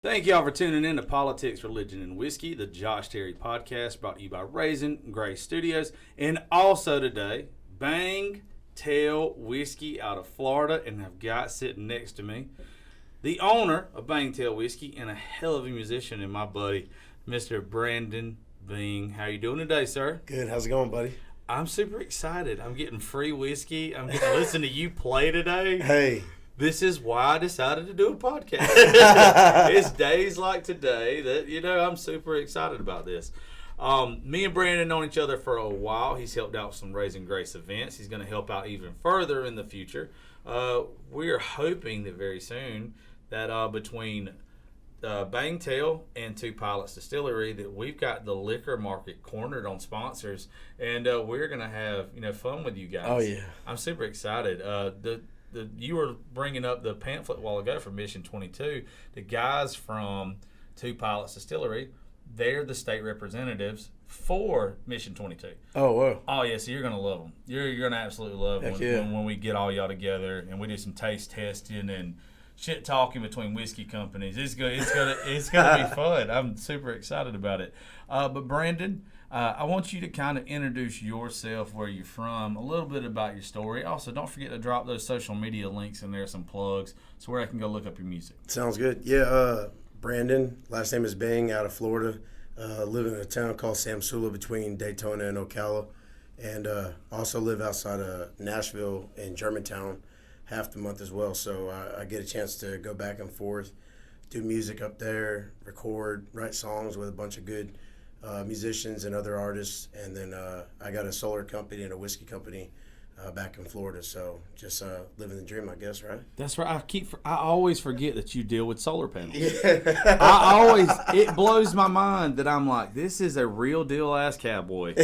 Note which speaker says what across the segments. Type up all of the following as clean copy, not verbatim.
Speaker 1: Thank y'all for tuning in to Politics, Religion, and Whiskey, the Josh Terry podcast brought to you by Raisin Gray Studios. And also today, Bang Tail Whiskey out of Florida. And I've got sitting next to me the owner of Bang Tail Whiskey and a hell of a musician and my buddy, Mr. Brandon Bing. How you doing today, sir?
Speaker 2: Good. How's it going, buddy?
Speaker 1: I'm super excited. I'm getting free whiskey. I'm getting to listen to you play today.
Speaker 2: Hey.
Speaker 1: This is why I decided to do a podcast. It's days like today that, I'm super excited about this. Me and Brandon known each other for a while. He's helped out with some Raising Grace events. He's going to help out even further in the future. We're hoping that very soon that between Bangtail and Two Pilots Distillery that we've got the liquor market cornered on sponsors, and we're going to have fun with you guys.
Speaker 2: Oh, yeah.
Speaker 1: I'm super excited. You were bringing up the pamphlet a while ago from Mission 22. The guys from Two Pilots Distillery, they're the state representatives for Mission 22.
Speaker 2: Oh, wow.
Speaker 1: Oh, yeah, so you're going to love them. You're going to absolutely love them when we get all y'all together and we do some taste testing and shit talking between whiskey companies. It's gonna be fun. I'm super excited about it. But Brandon, I want you to kind of introduce yourself, where you're from, a little bit about your story. Also, don't forget to drop those social media links in there, some plugs, so where I can go look up your music.
Speaker 2: Sounds good. Yeah, Brandon, last name is Bang, out of Florida. Live in a town called Samsula between Daytona and Ocala. And also live outside of Nashville and Germantown half the month as well. So I get a chance to go back and forth, do music up there, record, write songs with a bunch of good musicians and other artists, and then I got a solar company and a whiskey company back in Florida. So just living the dream, I guess, right?
Speaker 1: That's right. I always forget that you deal with solar panels.
Speaker 2: Yeah.
Speaker 1: It blows my mind that I'm like, this is a real deal ass cowboy.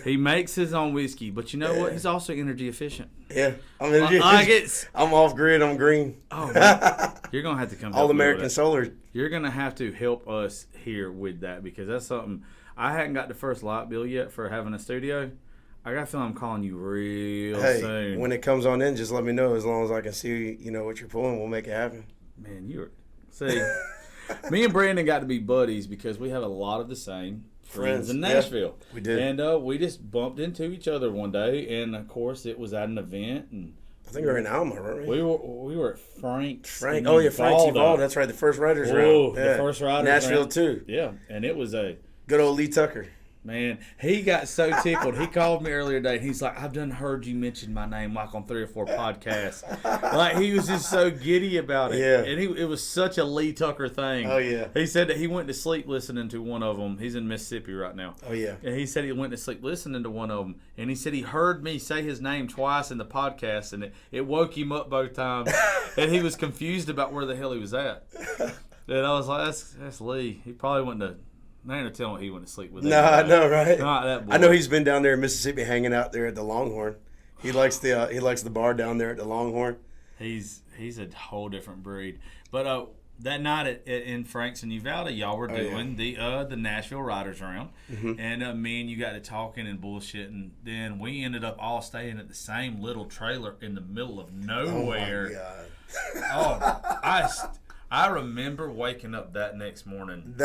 Speaker 1: He makes his own whiskey, but you know what? He's also energy efficient.
Speaker 2: Yeah, I'm off grid. I'm green.
Speaker 1: Oh, man. You're gonna have to come.
Speaker 2: All American Solar.
Speaker 1: You're gonna have to help us here with that, because that's something I hadn't got the first light bill yet for having a studio. I got a feeling I'm calling you real soon.
Speaker 2: When it comes on in, just let me know. As long as I can see, what you're pulling, we'll make it happen.
Speaker 1: Man, me and Brandon got to be buddies because we have a lot of the same friends in Nashville.
Speaker 2: Yeah, we did.
Speaker 1: And we just bumped into each other one day, and of course it was at an event, and
Speaker 2: I think we were in Alma, weren't we?
Speaker 1: We were at Frank's.
Speaker 2: Frank's Evolved. That's right, the first Riders round.
Speaker 1: Oh, the first Riders
Speaker 2: Nashville
Speaker 1: round.
Speaker 2: Too.
Speaker 1: Yeah, and it was
Speaker 2: good old Lee Tucker.
Speaker 1: Man, he got so tickled. He called me earlier today, and he's like, I've done heard you mention my name like on 3 or 4 podcasts. Like, he was just so giddy about it.
Speaker 2: Yeah.
Speaker 1: And it was such a Lee Tucker thing.
Speaker 2: Oh, yeah.
Speaker 1: He said that he went to sleep listening to one of them. He's in Mississippi right now.
Speaker 2: Oh, yeah.
Speaker 1: And he said he went to sleep listening to one of them. And he said he heard me say his name twice in the podcast, and it woke him up both times. And he was confused about where the hell he was at. And I was like, that's Lee. He probably went to... I ain't telling what he went to sleep with.
Speaker 2: No, I know, right?
Speaker 1: Not that boy.
Speaker 2: I know he's been down there in Mississippi hanging out there at the Longhorn. He likes the bar down there at the Longhorn.
Speaker 1: He's a whole different breed. But that night in Frank's and Uvalde, y'all were doing the Nashville Riders round, and me and you got to talking and bullshitting. Then we ended up all staying at the same little trailer in the middle of nowhere.
Speaker 2: Oh my God!
Speaker 1: I remember waking up that next morning.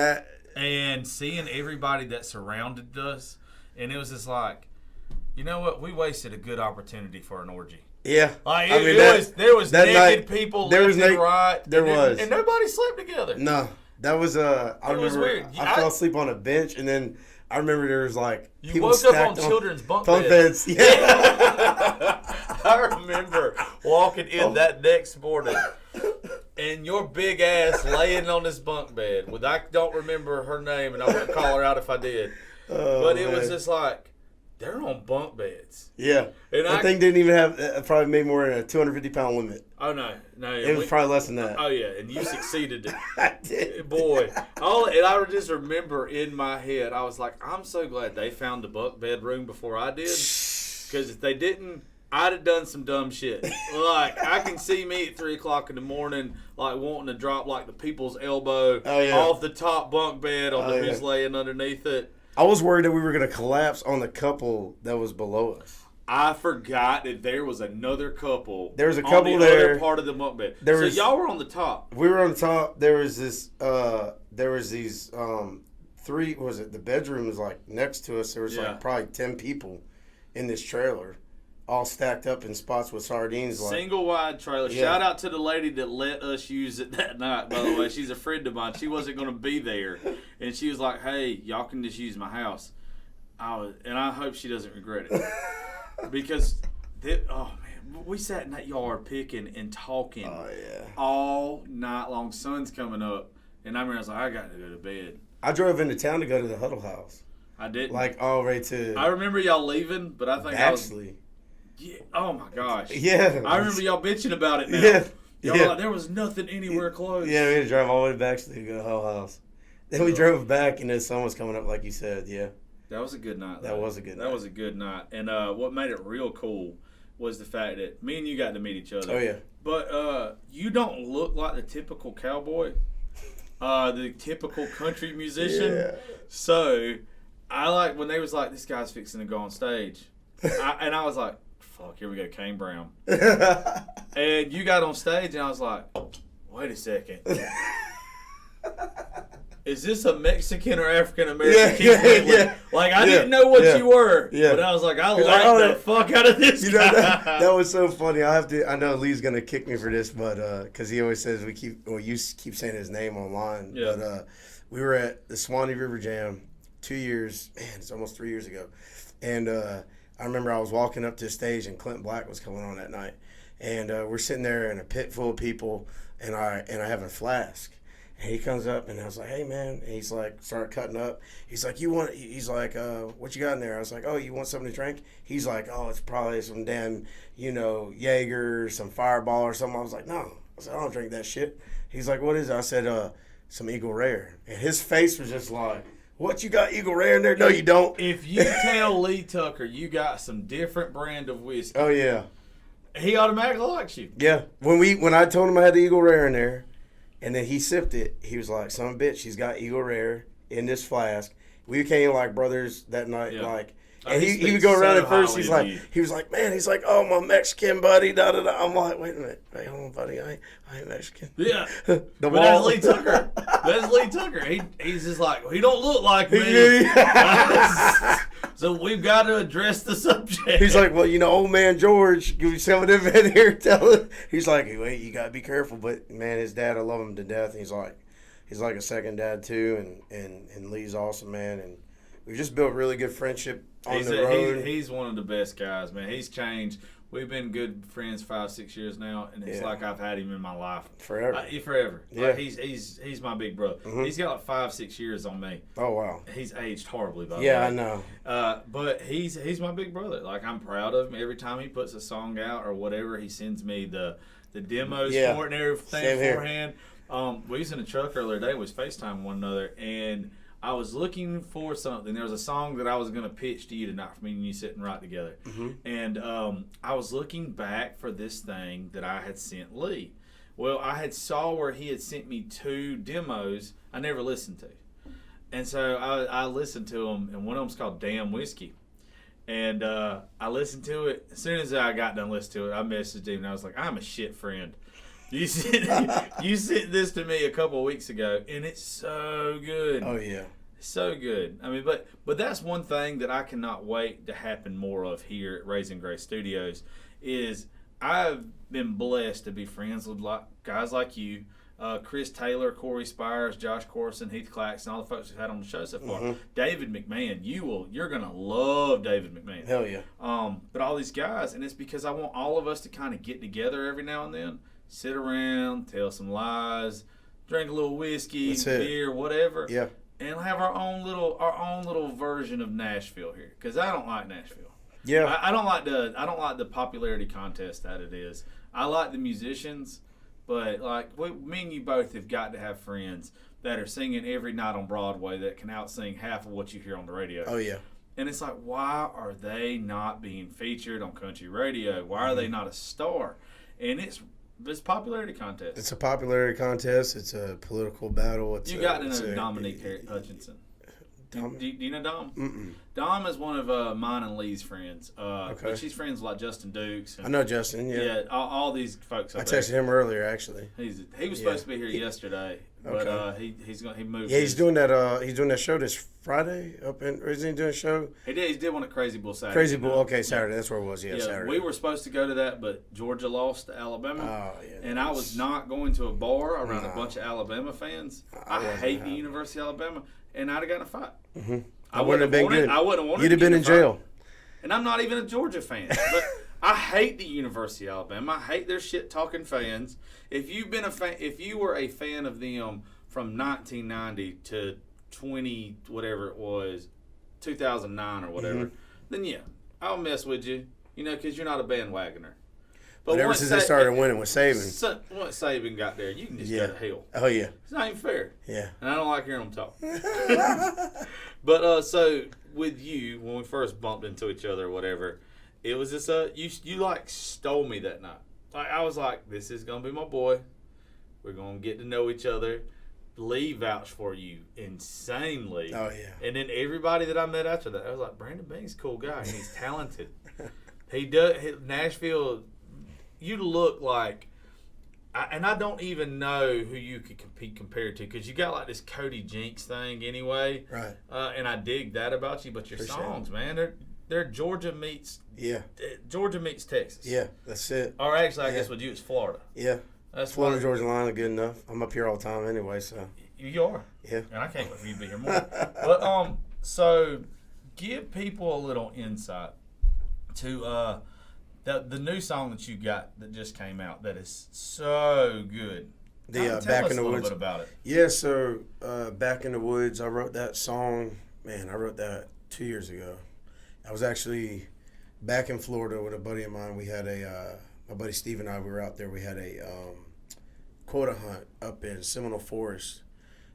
Speaker 1: And seeing everybody that surrounded us, and it was just like, you know what? We wasted a good opportunity for an orgy.
Speaker 2: Yeah,
Speaker 1: like there was naked people left and right. And nobody slept together.
Speaker 2: No, that was I remember.
Speaker 1: Was weird.
Speaker 2: I fell asleep on a bench, and then I remember there was like
Speaker 1: you woke up on children's bunk
Speaker 2: beds. Yeah,
Speaker 1: I remember walking in that next morning. And your big ass laying on this bunk bed with, I don't remember her name, and I wouldn't call her out if I did. But it was just like, they're on bunk beds.
Speaker 2: Yeah. And that thing didn't even have, probably made more than a 250-pound limit.
Speaker 1: Oh, no.
Speaker 2: It was probably less than that.
Speaker 1: Oh, yeah. And you succeeded it.
Speaker 2: I did.
Speaker 1: Boy. And I just remember in my head, I was like, I'm so glad they found the bunk bedroom before I did. Because if they didn't, I'd have done some dumb shit. Like, I can see me at 3 o'clock in the morning, like, wanting to drop, like, the people's elbow off the top bunk bed on who's laying underneath it.
Speaker 2: I was worried that we were going to collapse on the couple that was below us.
Speaker 1: I forgot that there was another couple.
Speaker 2: There was a couple
Speaker 1: on the
Speaker 2: there.
Speaker 1: other part of the bunk bed.
Speaker 2: There
Speaker 1: So
Speaker 2: was-
Speaker 1: y'all were on the top.
Speaker 2: We were on the top. There was this. There was these three. What was it? The bedroom was like next to us. There was
Speaker 1: Yeah.
Speaker 2: like probably 10 people in this trailer, all stacked up in spots with sardines. Like,
Speaker 1: Single wide trailer.
Speaker 2: Yeah.
Speaker 1: Shout out to the lady that let us use it that night, by the way. She's a friend of mine. She wasn't going to be there. And she was like, hey, y'all can just use my house. And I hope she doesn't regret it. Because, we sat in that yard picking and talking
Speaker 2: oh yeah.
Speaker 1: all night long. Sun's coming up. And I remember I was like, I got to go to bed.
Speaker 2: I drove into town to go to the Huddle House.
Speaker 1: I didn't.
Speaker 2: Like all the way to
Speaker 1: I remember y'all leaving, but I think I was.
Speaker 2: Baxley.
Speaker 1: Yeah, oh my gosh.
Speaker 2: Yeah.
Speaker 1: I remember y'all bitching about it now.
Speaker 2: Yeah.
Speaker 1: Y'all
Speaker 2: Yeah.
Speaker 1: were like, there was nothing anywhere close.
Speaker 2: Yeah, we had to drive all the way to Baxley to go to Huddle House. Then we drove back and the sun was coming up like you said. Yeah.
Speaker 1: That was a good night.
Speaker 2: That
Speaker 1: though.
Speaker 2: was a good night.
Speaker 1: That was a good night. And what made it real cool was the fact that me and you got to meet each other.
Speaker 2: Oh yeah.
Speaker 1: But you don't look like the typical cowboy, the typical country musician.
Speaker 2: Yeah.
Speaker 1: So I like when they was like, this guy's fixing to go on stage. And I was like, fuck, here we go, Kane Brown. And you got on stage and I was like, wait a second. Is this a Mexican or African American?
Speaker 2: Yeah.
Speaker 1: Like I didn't know what
Speaker 2: yeah,
Speaker 1: you were,
Speaker 2: yeah.
Speaker 1: but I was like, I
Speaker 2: You're
Speaker 1: like
Speaker 2: like, oh,
Speaker 1: the fuck out of this
Speaker 2: You
Speaker 1: guy.
Speaker 2: know that was so funny. I know Lee's gonna kick me for this, but because he always says you keep saying his name online.
Speaker 1: Yeah.
Speaker 2: But we were at the Swanee River Jam 2 years. Man, it's almost 3 years ago. And I remember I was walking up to the stage and Clint Black was coming on that night, and we're sitting there in a pit full of people, and I have a flask. And he comes up and I was like, hey man, and he's like, started cutting up. He's like, he's like, what you got in there? I was like, oh, you want something to drink? He's like, oh, it's probably some damn, Jaeger, some Fireball or something. I was like, no. I said, I don't drink that shit. He's like, what is it? I said, some Eagle Rare. And his face was just like, what, you got Eagle Rare in there? No, you don't.
Speaker 1: If you tell Lee Tucker you got some different brand of whiskey,
Speaker 2: Oh yeah.
Speaker 1: he automatically likes you.
Speaker 2: Yeah. When I told him I had the Eagle Rare in there, and then he sipped it, he was like, son of a bitch, he's got Eagle Rare in this flask. We became like brothers that night,
Speaker 1: Yeah.
Speaker 2: like.
Speaker 1: Oh,
Speaker 2: And
Speaker 1: he
Speaker 2: he would
Speaker 1: speaks
Speaker 2: go around
Speaker 1: so
Speaker 2: at first.
Speaker 1: highly of you.
Speaker 2: He was like, man, he's like, oh, my Mexican buddy, da da da. I'm like, wait a minute, hold on, buddy, I ain't Mexican.
Speaker 1: Yeah.
Speaker 2: The
Speaker 1: But
Speaker 2: wall.
Speaker 1: that's Lee Tucker. That's Lee Tucker. He's just like, he don't look like me.
Speaker 2: Yeah.
Speaker 1: So we've got to address the subject.
Speaker 2: He's like, well, old man George, give me some of them in here. Tell him. He's like, wait, you gotta be careful. But man, his dad, I love him to death. He's like a second dad too, and Lee's awesome, man. And we've just built really good friendship on the road.
Speaker 1: He's one of the best guys, man. He's changed. We've been good friends 5-6 years now, and it's
Speaker 2: Yeah.
Speaker 1: like I've had him in my life
Speaker 2: Forever.
Speaker 1: forever.
Speaker 2: Yeah.
Speaker 1: Like he's my big brother.
Speaker 2: Mhm.
Speaker 1: He's got like 5-6 years on me.
Speaker 2: Oh wow.
Speaker 1: He's aged horribly, by the
Speaker 2: Yeah,
Speaker 1: way.
Speaker 2: I know.
Speaker 1: But he's my big brother. Like I'm proud of him. Every time he puts a song out or whatever, he sends me the demos
Speaker 2: Yeah.
Speaker 1: for it and everything
Speaker 2: Same here.
Speaker 1: beforehand. We was in a truck earlier today. We was FaceTime one another, and I was looking for something. There was a song that I was going to pitch to you tonight for me and you sitting right together.
Speaker 2: Mm-hmm.
Speaker 1: And I was looking back for this thing that I had sent Lee. Well, I had saw where he had sent me 2 demos I never listened to. And so I listened to them, and one of them's called Damn Whiskey. And I listened to it. As soon as I got done listening to it, I messaged him, and I was like, I'm a shit friend. You sent this to me a couple of weeks ago, and it's so good.
Speaker 2: Oh yeah.
Speaker 1: So good. I mean, but that's one thing that I cannot wait to happen more of here at Raising Grace Studios is I've been blessed to be friends with guys like you, Chris Taylor, Corey Spires, Josh Corson, Heath Claxton, all the folks we've had on the show so far.
Speaker 2: Mhm.
Speaker 1: David McMahon, you're gonna love David McMahon.
Speaker 2: Hell yeah.
Speaker 1: But all these guys, and it's because I want all of us to kind of get together every now and then, sit around, tell some lies, drink a little whiskey,
Speaker 2: That's it.
Speaker 1: beer, whatever,
Speaker 2: Yeah.
Speaker 1: and have our own little version of Nashville here. Because I don't like Nashville.
Speaker 2: Yeah.
Speaker 1: I don't like the popularity contest that it is. I like the musicians, but like me and you both have got to have friends that are singing every night on Broadway that can out-sing half of what you hear on the radio.
Speaker 2: Oh yeah.
Speaker 1: And it's like, why are they not being featured on country radio? Why are they not a star? And it's popularity contest.
Speaker 2: It's a popularity contest. It's a political battle.
Speaker 1: You got to know Dominique Hutchinson.
Speaker 2: Dom?
Speaker 1: Do you know Dom?
Speaker 2: Mm-mm.
Speaker 1: Dom is one of mine and Lee's friends.
Speaker 2: Okay.
Speaker 1: But she's friends with like Justin Dukes. And,
Speaker 2: I know Justin. Yeah.
Speaker 1: all these folks.
Speaker 2: I texted him earlier actually.
Speaker 1: He was supposed to be here yesterday, but
Speaker 2: Okay.
Speaker 1: he moved.
Speaker 2: Yeah, he's doing that show this Friday or isn't he doing a show?
Speaker 1: He did one at Crazy Bull Saturday.
Speaker 2: Crazy Bull. Okay, Saturday. That's where it was. Yeah, Saturday.
Speaker 1: We were supposed to go to that, but Georgia lost to Alabama.
Speaker 2: Oh, yeah.
Speaker 1: And I was not going to a bar around a bunch of Alabama fans. I hate the University of Alabama, and I'd have gotten a fight.
Speaker 2: Mm-hmm.
Speaker 1: I
Speaker 2: wouldn't have been good.
Speaker 1: I wouldn't have wanted.
Speaker 2: You'd have been in jail.
Speaker 1: And I'm not even a Georgia fan, but I hate the University of Alabama. I hate their shit talking fans. If you were a fan of them from 1990 to 20 whatever it was, 2009 or whatever, then yeah, I'll mess with you. Because you're not a bandwagoner.
Speaker 2: But ever since they started winning with Saban.
Speaker 1: Once Saban got there, you can just go to hell.
Speaker 2: Oh, yeah.
Speaker 1: It's not even fair.
Speaker 2: Yeah.
Speaker 1: And I don't like hearing them talk. But so with you, when we first bumped into each other or whatever, it was this, you like stole me that night. Like I was like, this is going to be my boy. We're going to get to know each other. Lee vouched for you insanely.
Speaker 2: Oh, yeah.
Speaker 1: And then everybody that I met after that, I was like, Brandon Bing's a cool guy. And he's talented. He does, Nashville, you look like, and I don't even know who you could compete compared to because you got like this Cody Jinks thing anyway.
Speaker 2: Right.
Speaker 1: And I dig that about you, but your songs, man, they're Georgia meets Texas.
Speaker 2: Yeah, that's it.
Speaker 1: Or actually, I guess with you, it's Florida.
Speaker 2: Yeah.
Speaker 1: That's
Speaker 2: Florida, Georgia line are good enough. I'm up here all the time anyway, so.
Speaker 1: You are.
Speaker 2: Yeah.
Speaker 1: And I can't wait for you to be here more. But so give people a little insight to the new song that you got that just came out that is so good.
Speaker 2: The
Speaker 1: Tell
Speaker 2: Back
Speaker 1: us
Speaker 2: in the
Speaker 1: a little
Speaker 2: Woods.
Speaker 1: bit about it.
Speaker 2: Yeah, so Back in the Woods, I wrote that song. Man, I wrote that 2 years ago. I was actually back in Florida with a buddy of mine. We had my buddy Steve and I, we were out there. We had a quota hunt up in Seminole Forest.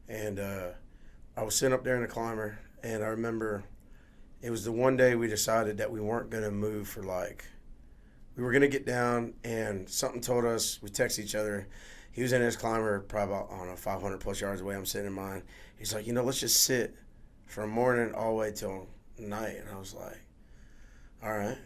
Speaker 2: And I was sitting up there in the climber, and I remember it was the one day we decided that we weren't going to move for we were going to get down, and something told us, we texted each other. He was in his climber probably about, 500 plus yards away. I'm sitting in mine. He's like, let's just sit from morning all the way till night. And I was like, all right.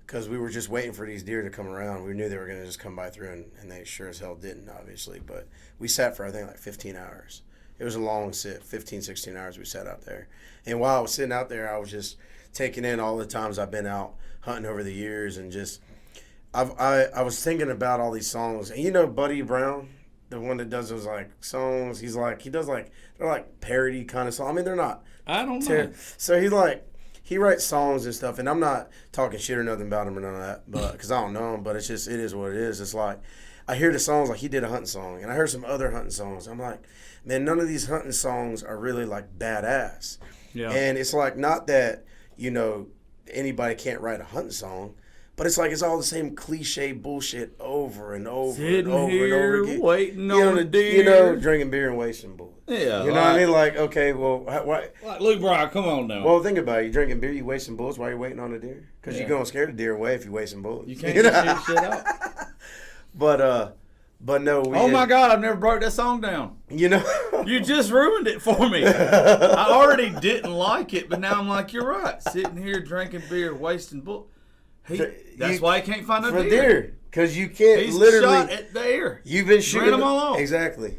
Speaker 2: Because we were just waiting for these deer to come around. We knew they were going to just come by through, and they sure as hell didn't, obviously. But we sat for, I think, 15 hours. It was a long sit, 15, 16 hours we sat out there. And while I was sitting out there, I was just taking in all the times I've been out hunting over the years, and just I was thinking about all these songs. And Buddy Brown, the one that does those songs, he does they're parody kind of songs. I mean, they're not.
Speaker 1: I don't know.
Speaker 2: So he writes songs and stuff, and I'm not talking shit or nothing about him or none of that, but because I don't know him, but it is what it is. It's like I hear the songs he did a hunting song, and I heard some other hunting songs. I'm like, man, none of these hunting songs are really badass.
Speaker 1: Yeah.
Speaker 2: And it's not that, anybody can't write a hunting song, but it's it's all the same cliche bullshit over and over
Speaker 1: Sitting
Speaker 2: and over
Speaker 1: here
Speaker 2: and over again.
Speaker 1: Waiting on the deer.
Speaker 2: Drinking beer and wasting bullets.
Speaker 1: Yeah.
Speaker 2: You know what I mean? Okay, well, why?
Speaker 1: Like Luke Bryan, come on now.
Speaker 2: Well, think about it. You drinking beer, you wasting bullets while you're waiting on the deer? Because you're going to scare the deer away if you're wasting bullets.
Speaker 1: You can't just shoot shit out.
Speaker 2: But no.
Speaker 1: My God, I've never broke that song down.
Speaker 2: You
Speaker 1: just ruined it for me. I already didn't like it, but now I'm like, you're right. Sitting here drinking beer, wasting bullets. That's why he can't find no deer.
Speaker 2: Because you can't
Speaker 1: He's
Speaker 2: literally.
Speaker 1: shot at the air.
Speaker 2: You've been shooting
Speaker 1: them all off.
Speaker 2: Exactly.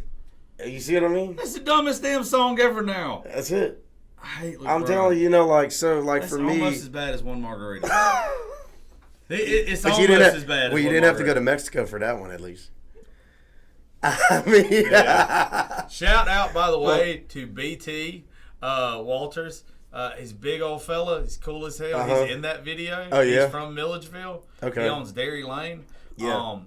Speaker 2: You see what I mean?
Speaker 1: That's the dumbest damn song ever now.
Speaker 2: That's it.
Speaker 1: I hate Luke
Speaker 2: I'm
Speaker 1: Bryan.
Speaker 2: telling you,
Speaker 1: That's
Speaker 2: for me.
Speaker 1: almost as bad as one margarita. It's
Speaker 2: But
Speaker 1: almost as bad.
Speaker 2: Well,
Speaker 1: as
Speaker 2: you
Speaker 1: one
Speaker 2: didn't have to go
Speaker 1: margarita.
Speaker 2: to Mexico for that one, at least. I mean,
Speaker 1: yeah. Shout out, by the way, to BT Walters. He's a big old fella. He's cool as hell. He's in that video.
Speaker 2: Oh, yeah?
Speaker 1: He's from Milledgeville.
Speaker 2: Okay.
Speaker 1: He owns Dairy Lane.
Speaker 2: Yeah.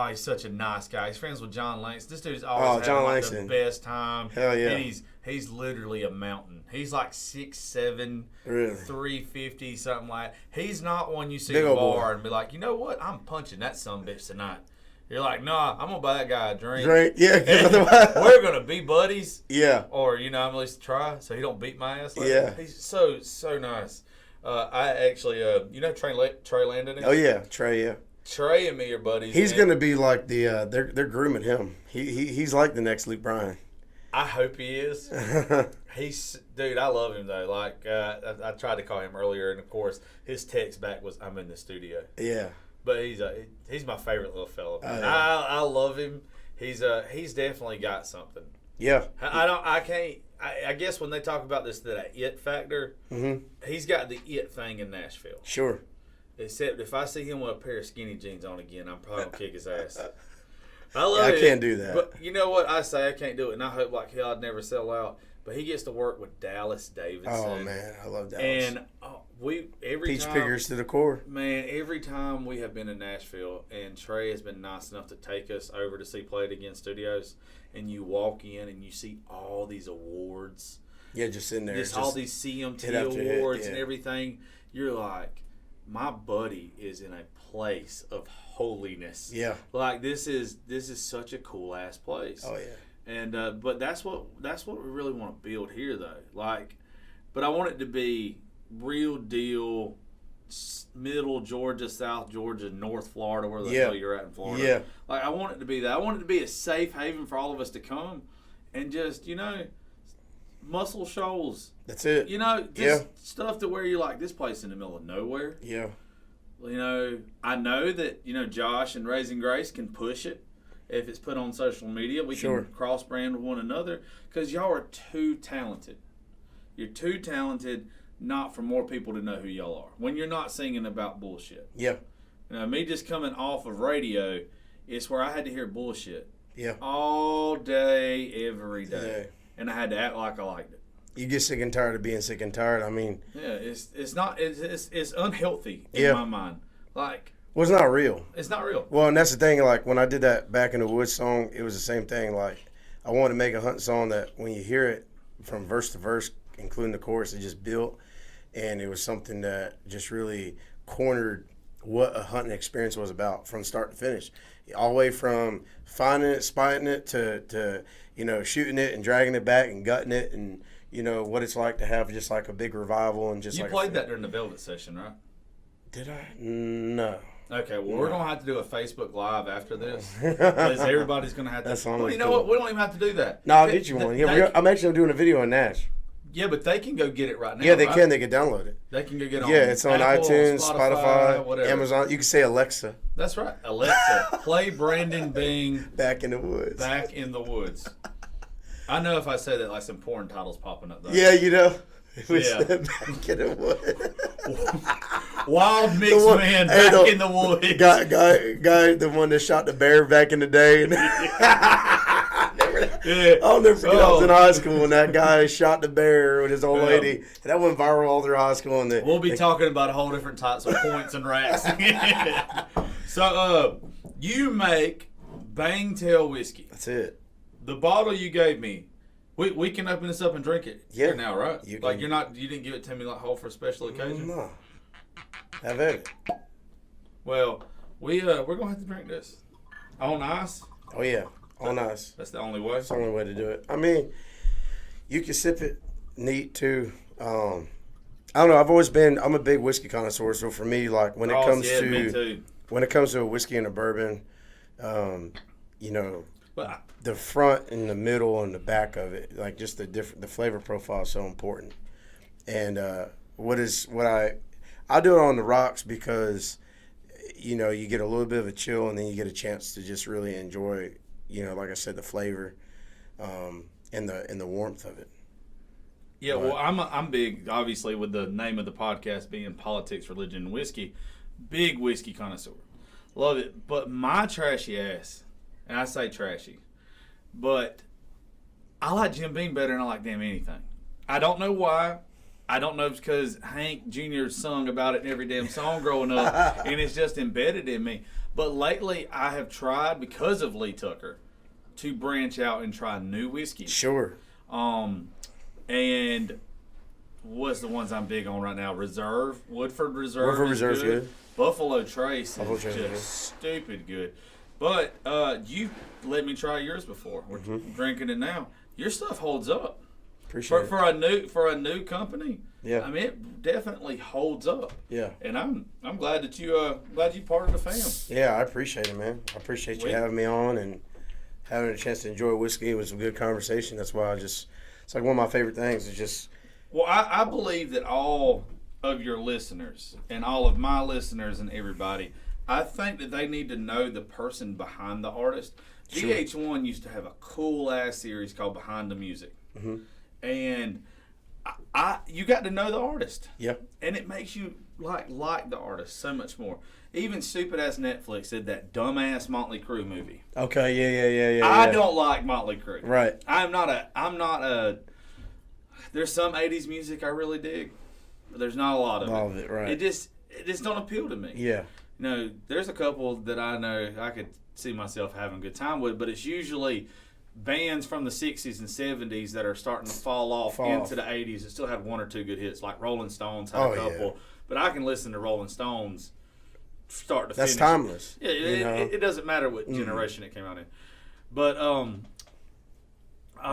Speaker 1: He's such a nice guy. He's friends with John Langston. This dude's always
Speaker 2: John
Speaker 1: having
Speaker 2: Langston.
Speaker 1: the best time.
Speaker 2: Hell yeah.
Speaker 1: And he's literally a mountain. He's 6'7",
Speaker 2: Really?
Speaker 1: 350, something like that. He's not one you see
Speaker 2: Big
Speaker 1: at the
Speaker 2: old boy.
Speaker 1: bar and be like, you know what? I'm punching that sumbitch tonight. You're like, nah, I'm going to buy that guy a drink.
Speaker 2: Yeah.
Speaker 1: We're going to be buddies.
Speaker 2: Yeah.
Speaker 1: Or, I'm at least try so he don't beat my ass.
Speaker 2: Yeah.
Speaker 1: He's so nice. I actually, Trey Landon?
Speaker 2: Oh, yeah. Trey, yeah.
Speaker 1: Trey and me are buddies.
Speaker 2: He's going to be they're grooming him. He's like the next Luke Bryan.
Speaker 1: I hope he is. Dude, I love him though. Like I tried to call him earlier, and of course his text back was, "I'm in the studio."
Speaker 2: Yeah.
Speaker 1: But he's my favorite little fella. Man.
Speaker 2: Yeah.
Speaker 1: I love him. He's definitely got something.
Speaker 2: Yeah.
Speaker 1: I guess when they talk about that it factor, he's got the it thing in Nashville.
Speaker 2: Sure.
Speaker 1: Except if I see him with a pair of skinny jeans on again, I'm probably gonna kick his ass. I
Speaker 2: can't do that.
Speaker 1: But you know what? I say I can't do it, and I hope like hell I'd never sell out. But he gets to work with Dallas Davidson.
Speaker 2: Oh man, I love Dallas.
Speaker 1: And every
Speaker 2: Peach
Speaker 1: time,
Speaker 2: pickers to the core.
Speaker 1: man, every time we have been in Nashville, and Trey has been nice enough to take us over to see Play It Again Studios, and you walk in and you see all these awards.
Speaker 2: Yeah, just sitting there.
Speaker 1: Just all these CMT awards and everything. You're like, my buddy is in a place of holiness.
Speaker 2: Yeah.
Speaker 1: Like this is such a cool ass place.
Speaker 2: Oh yeah.
Speaker 1: And but that's what we really want to build here though. Like, but I want it to be real deal, middle Georgia, South Georgia, North Florida, where the hell you're at in Florida.
Speaker 2: Yeah.
Speaker 1: Like I want it to be that. I want it to be a safe haven for all of us to come and just Muscle Shoals.
Speaker 2: That's it.
Speaker 1: Just stuff to where you're like, this place in the middle of nowhere.
Speaker 2: Yeah.
Speaker 1: I know that Josh and Raising Grace can push it. If it's put on social media, we can cross-brand with one another because y'all are too talented. You're too talented not for more people to know who y'all are. When you're not singing about bullshit.
Speaker 2: Yeah.
Speaker 1: Me just coming off of radio, it's where I had to hear bullshit.
Speaker 2: Yeah.
Speaker 1: All day, every day.
Speaker 2: Yeah.
Speaker 1: And I had to act like I liked it.
Speaker 2: You get sick and tired of being sick and tired. I mean.
Speaker 1: Yeah, it's unhealthy in my mind. Like.
Speaker 2: Well, it's not real.
Speaker 1: It's not real.
Speaker 2: Well, and that's the thing. Like, when I did that Back in the Woods song, it was the same thing. Like, I wanted to make a hunting song that when you hear it from verse to verse, including the chorus, it just built. And it was something that just really cornered what a hunting experience was about from start to finish. All the way from finding it, spotting it, to shooting it and dragging it back and gutting it and, what it's like to have just like a big revival and just
Speaker 1: you
Speaker 2: like
Speaker 1: played that during the Velvet session, right?
Speaker 2: Did I? No.
Speaker 1: Okay, well, we're going to have to do a Facebook Live after this because everybody's going to have to.
Speaker 2: That's
Speaker 1: well, you know what? We don't even have to do that.
Speaker 2: No, I'll get you one. Yeah, I'm actually doing a video on Nash.
Speaker 1: Yeah, but they can go get it right now.
Speaker 2: Yeah, they
Speaker 1: right?
Speaker 2: can. They can download it.
Speaker 1: They can go get it on
Speaker 2: it's on
Speaker 1: Apple,
Speaker 2: iTunes, Spotify,
Speaker 1: whatever.
Speaker 2: Amazon. You can say Alexa.
Speaker 1: That's right. Alexa, play Brandon Bing
Speaker 2: Back in the Woods.
Speaker 1: Back in the Woods. I know if I say that, like some porn titles popping up, though.
Speaker 2: Yeah, It was
Speaker 1: Yeah.
Speaker 2: Back in the Woods.
Speaker 1: Wild Mixed Man Back in the Woods.
Speaker 2: Guy, the one that shot the bear back in the day. I'll never forget. I was in high school when that guy shot the bear with his old lady. And that went viral all through high school. And
Speaker 1: we'll be talking about a whole different types of points and racks. So, you make Bangtail whiskey.
Speaker 2: That's it.
Speaker 1: The bottle you gave me, we can open this up and drink it here now, right? You didn't give it to me like whole for a special occasion?
Speaker 2: No. Have at it.
Speaker 1: Well, we're gonna have to drink this on ice.
Speaker 2: Oh yeah, on ice.
Speaker 1: That's the only way.
Speaker 2: That's the only way to do it. I mean, you can sip it neat too. I don't know. I'm a big whiskey connoisseur, so for me, like when it comes to a whiskey and a bourbon, the front and the middle and the back of it, like just the flavor profile is so important. And I do it on the rocks because, you get a little bit of a chill and then you get a chance to just really enjoy, like I said, the flavor, and the warmth of it.
Speaker 1: Yeah, well, I'm big, obviously, with the name of the podcast being Politics, Religion, and Whiskey. Big whiskey connoisseur. Love it. But my trashy ass, and I say trashy, but I like Jim Beam better than I like damn anything. I don't know why. I don't know if it's because Hank Jr. sung about it in every damn song growing up, and it's just embedded in me. But lately, I have tried, because of Lee Tucker, to branch out and try new whiskeys.
Speaker 2: Sure.
Speaker 1: And what's the ones I'm big on right now? Reserve. Woodford Reserve.
Speaker 2: Woodford Reserve's good.
Speaker 1: Buffalo Trace is just stupid good. But you let me try yours before. We're drinking it now. Your stuff holds up.
Speaker 2: Appreciate it.
Speaker 1: For a new company.
Speaker 2: Yeah.
Speaker 1: I mean, it definitely holds up.
Speaker 2: Yeah.
Speaker 1: And I'm glad that you part of the fam.
Speaker 2: Yeah, I appreciate it, man. I appreciate you having me on, and having a chance to enjoy whiskey. It was a good conversation. That's why it's like one of my favorite things. It's just
Speaker 1: Well, I believe that all of your listeners and all of my listeners and everybody, I think that they need to know the person behind the artist.
Speaker 2: Sure.
Speaker 1: VH1 used to have a cool ass series called Behind the Music, and you got to know the artist.
Speaker 2: Yep.
Speaker 1: And it makes you like the artist so much more. Even stupid ass Netflix did that dumbass Motley Crue movie.
Speaker 2: Okay, yeah.
Speaker 1: I don't like Motley Crue.
Speaker 2: Right.
Speaker 1: I'm not a. There's some '80s music I really dig, but there's not a lot of it.
Speaker 2: All of it, right.
Speaker 1: It just don't appeal to me.
Speaker 2: Yeah.
Speaker 1: You know, there's a couple that I know I could see myself having a good time with, but it's usually bands from the 60s and 70s that are starting to fall off into the 80s that still have one or two good hits, like Rolling Stones had a couple. Yeah. But I can listen to Rolling Stones start to finish.
Speaker 2: That's timeless.
Speaker 1: Yeah, it doesn't matter what generation it came out in. But, oh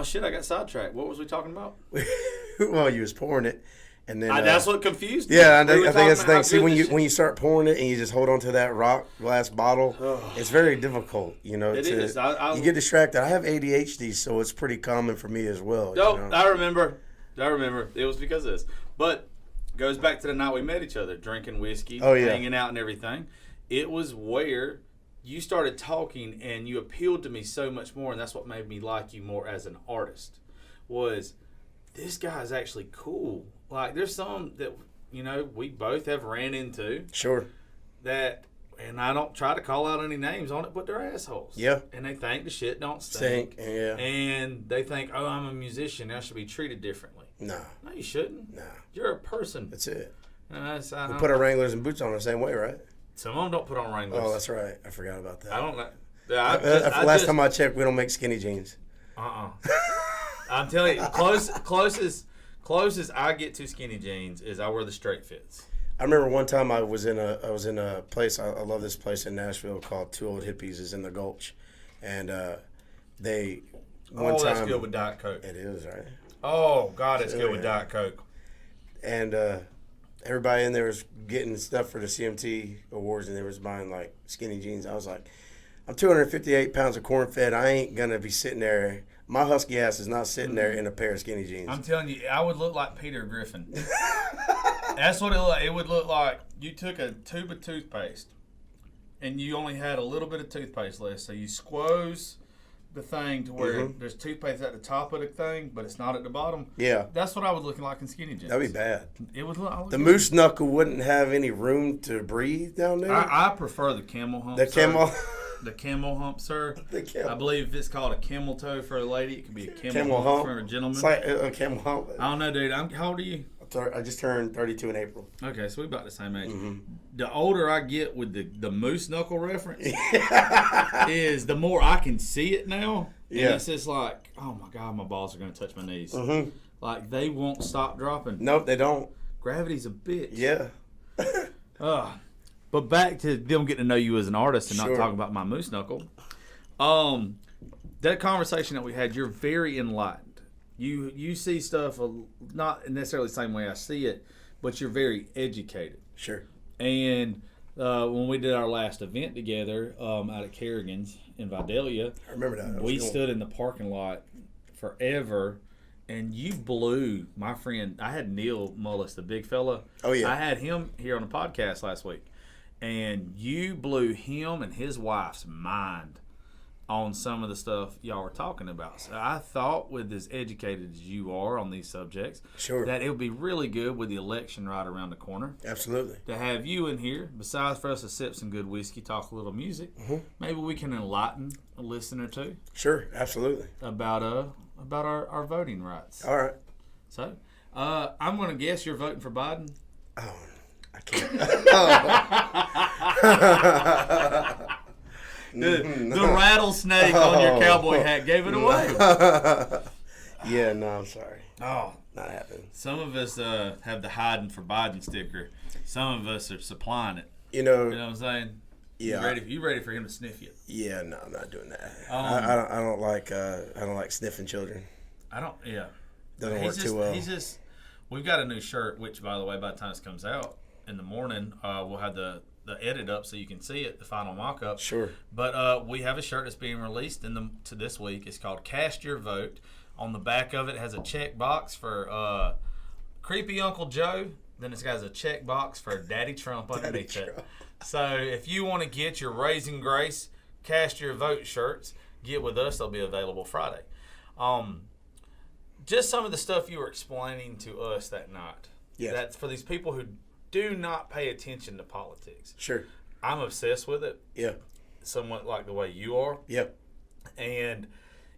Speaker 1: shit, I got sidetracked. What was we talking about?
Speaker 2: Well, you was pouring it. And then,
Speaker 1: that's what confused me.
Speaker 2: Yeah, I think that's the thing. See, when you start pouring it and you just hold on to that rock glass bottle, it's very difficult. You know,
Speaker 1: it is.
Speaker 2: You get distracted. I have ADHD, so it's pretty common for me as well.
Speaker 1: No,
Speaker 2: you know?
Speaker 1: I remember. It was because of this. But goes back to the night we met each other, drinking whiskey, hanging out and everything. It was where you started talking and you appealed to me so much more, and that's what made me like you more as an artist. Was this guy is actually cool. Like, there's some that, you know, we both have ran into.
Speaker 2: Sure.
Speaker 1: That, and I don't try to call out any names on it, but they're assholes.
Speaker 2: Yeah.
Speaker 1: And they think the shit don't stink.
Speaker 2: Yeah.
Speaker 1: And they think, oh, I'm a musician, I should be treated differently.
Speaker 2: No,
Speaker 1: you shouldn't.
Speaker 2: No.
Speaker 1: You're a person.
Speaker 2: That's it.
Speaker 1: We
Speaker 2: put our Wranglers and boots on the same way, right?
Speaker 1: Some of them don't put on Wranglers.
Speaker 2: Oh, that's right. I forgot about that.
Speaker 1: I don't know.
Speaker 2: Last time I checked, we don't make skinny jeans.
Speaker 1: I'm telling you, closest I get to skinny jeans is I wear the straight fits.
Speaker 2: I remember one time I was in a place. I love this place in Nashville called Two Old Hippies. It's in the Gulch, and that's
Speaker 1: good with Diet Coke.
Speaker 2: It is, right?
Speaker 1: Oh God, it's good with Diet Coke.
Speaker 2: And everybody in there was getting stuff for the CMT Awards, and they was buying like skinny jeans. I was like, I'm 258 pounds of corn fed. I ain't gonna be sitting there. My husky ass is not sitting there in a pair of skinny jeans.
Speaker 1: I'm telling you, I would look like Peter Griffin. That's what it looked like. It would look like you took a tube of toothpaste and you only had a little bit of toothpaste left. So you squoze the thing to where there's toothpaste at the top of the thing, but it's not at the bottom.
Speaker 2: Yeah.
Speaker 1: That's what I would look like in skinny jeans.
Speaker 2: That'd be bad.
Speaker 1: It would look
Speaker 2: the moose knuckle wouldn't have any room to breathe down there.
Speaker 1: I prefer the camel hump.
Speaker 2: The camel.
Speaker 1: The camel hump, sir. I believe it's called a camel toe for a lady. It could be a camel hump for a gentleman.
Speaker 2: It's like a camel hump.
Speaker 1: I don't know, dude. How old are you?
Speaker 2: I just turned 32 in April.
Speaker 1: Okay, so we're about the same age. The older I get with the moose knuckle reference is the more I can see it now. Yeah. And it's just like, oh my God, my balls are going to touch my knees. Like, they won't stop dropping.
Speaker 2: Nope, they don't.
Speaker 1: Gravity's a bitch.
Speaker 2: Yeah.
Speaker 1: But back to them getting to know you as an artist and not talking about my moose knuckle. That conversation that we had, you're very enlightened. You see stuff not necessarily the same way I see it, but you're very educated.
Speaker 2: Sure.
Speaker 1: And when we did our last event together out at Kerrigan's in Vidalia,
Speaker 2: I remember that.
Speaker 1: We stood in the parking lot forever, and you blew my friend. I had Neil Mullis, the big fella.
Speaker 2: Oh, yeah.
Speaker 1: I had him here on the podcast last week, and you blew him and his wife's mind on some of the stuff y'all were talking about. So I thought, with as educated as you are on these subjects, that it would be really good with the election right around the corner.
Speaker 2: Absolutely.
Speaker 1: To have you in here, besides for us to sip some good whiskey, talk a little music, maybe we can enlighten a listener too.
Speaker 2: Sure, absolutely.
Speaker 1: About our voting rights.
Speaker 2: All right.
Speaker 1: So, I'm going to guess you're voting for Biden.
Speaker 2: Oh, I can't.
Speaker 1: The rattlesnake on your cowboy hat gave it away.
Speaker 2: Yeah, no, I'm sorry.
Speaker 1: Oh,
Speaker 2: not happening.
Speaker 1: Some of us have the hiding for Biden sticker. Some of us are supplying it.
Speaker 2: You know
Speaker 1: what I'm saying?
Speaker 2: Yeah.
Speaker 1: You ready for him to sniff you?
Speaker 2: Yeah, no, I'm not doing that. I don't like sniffing children.
Speaker 1: Yeah.
Speaker 2: Doesn't work too well.
Speaker 1: We've got a new shirt, which, by the way, by the time this comes out in the morning, we'll have the the edit up so you can see it, the final mock-up.
Speaker 2: Sure.
Speaker 1: But we have a shirt that's being released to this week. It's called Cast Your Vote. On the back of it has a check box for Creepy Uncle Joe. Then it's got a check box for Daddy Trump underneath it. So if you want to get your Raising Grace Cast Your Vote shirts, get with us. They'll be available Friday. Just some of the stuff you were explaining to us that night.
Speaker 2: Yes.
Speaker 1: That's for these people who do not pay attention to politics.
Speaker 2: Sure.
Speaker 1: I'm obsessed with it.
Speaker 2: Yeah.
Speaker 1: Somewhat like the way you are.
Speaker 2: Yeah.
Speaker 1: And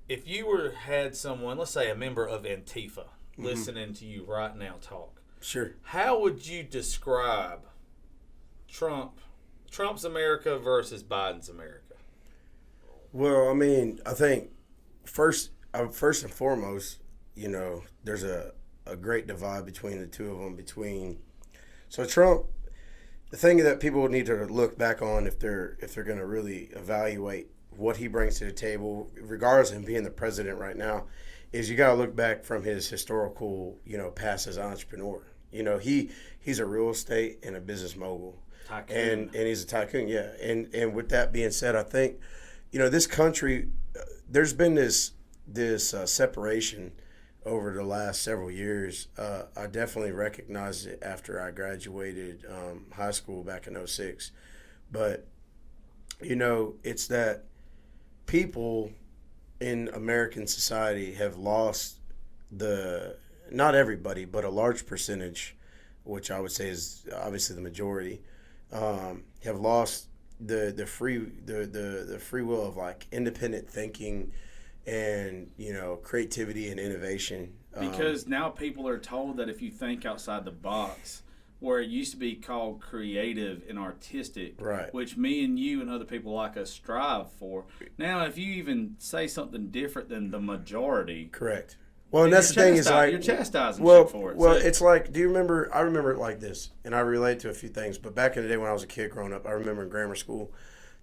Speaker 1: if you had someone, let's say a member of Antifa, listening to you right now talk,
Speaker 2: sure,
Speaker 1: how would you describe Trump's America versus Biden's America?
Speaker 2: Well, I mean, I think first and foremost, there's a great divide between the two of them. So Trump, the thing that people need to look back on if they're going to really evaluate what he brings to the table, regardless of him being the president right now, is you got to look back from his historical, past as an entrepreneur. He's a real estate and a business mogul. Tycoon. And he's a tycoon, yeah. And with that being said, I think, this country, there's been this separation over the last several years. I definitely recognized it after I graduated high school back in 2006. But, it's that people in American society have lost not everybody, but a large percentage, which I would say is obviously the majority, have lost the free will of like independent thinking and creativity and innovation.
Speaker 3: Because now people are told that if you think outside the box, where it used to be called creative and artistic,
Speaker 2: right,
Speaker 3: which me and you and other people like us strive for. Now, if you even say something different than the majority,
Speaker 2: correct. Well, and that's the thing is like
Speaker 3: you're chastising shit for it.
Speaker 2: Well, it's like, do you remember? I remember it like this, and I relate to a few things. But back in the day when I was a kid growing up, I remember in grammar school,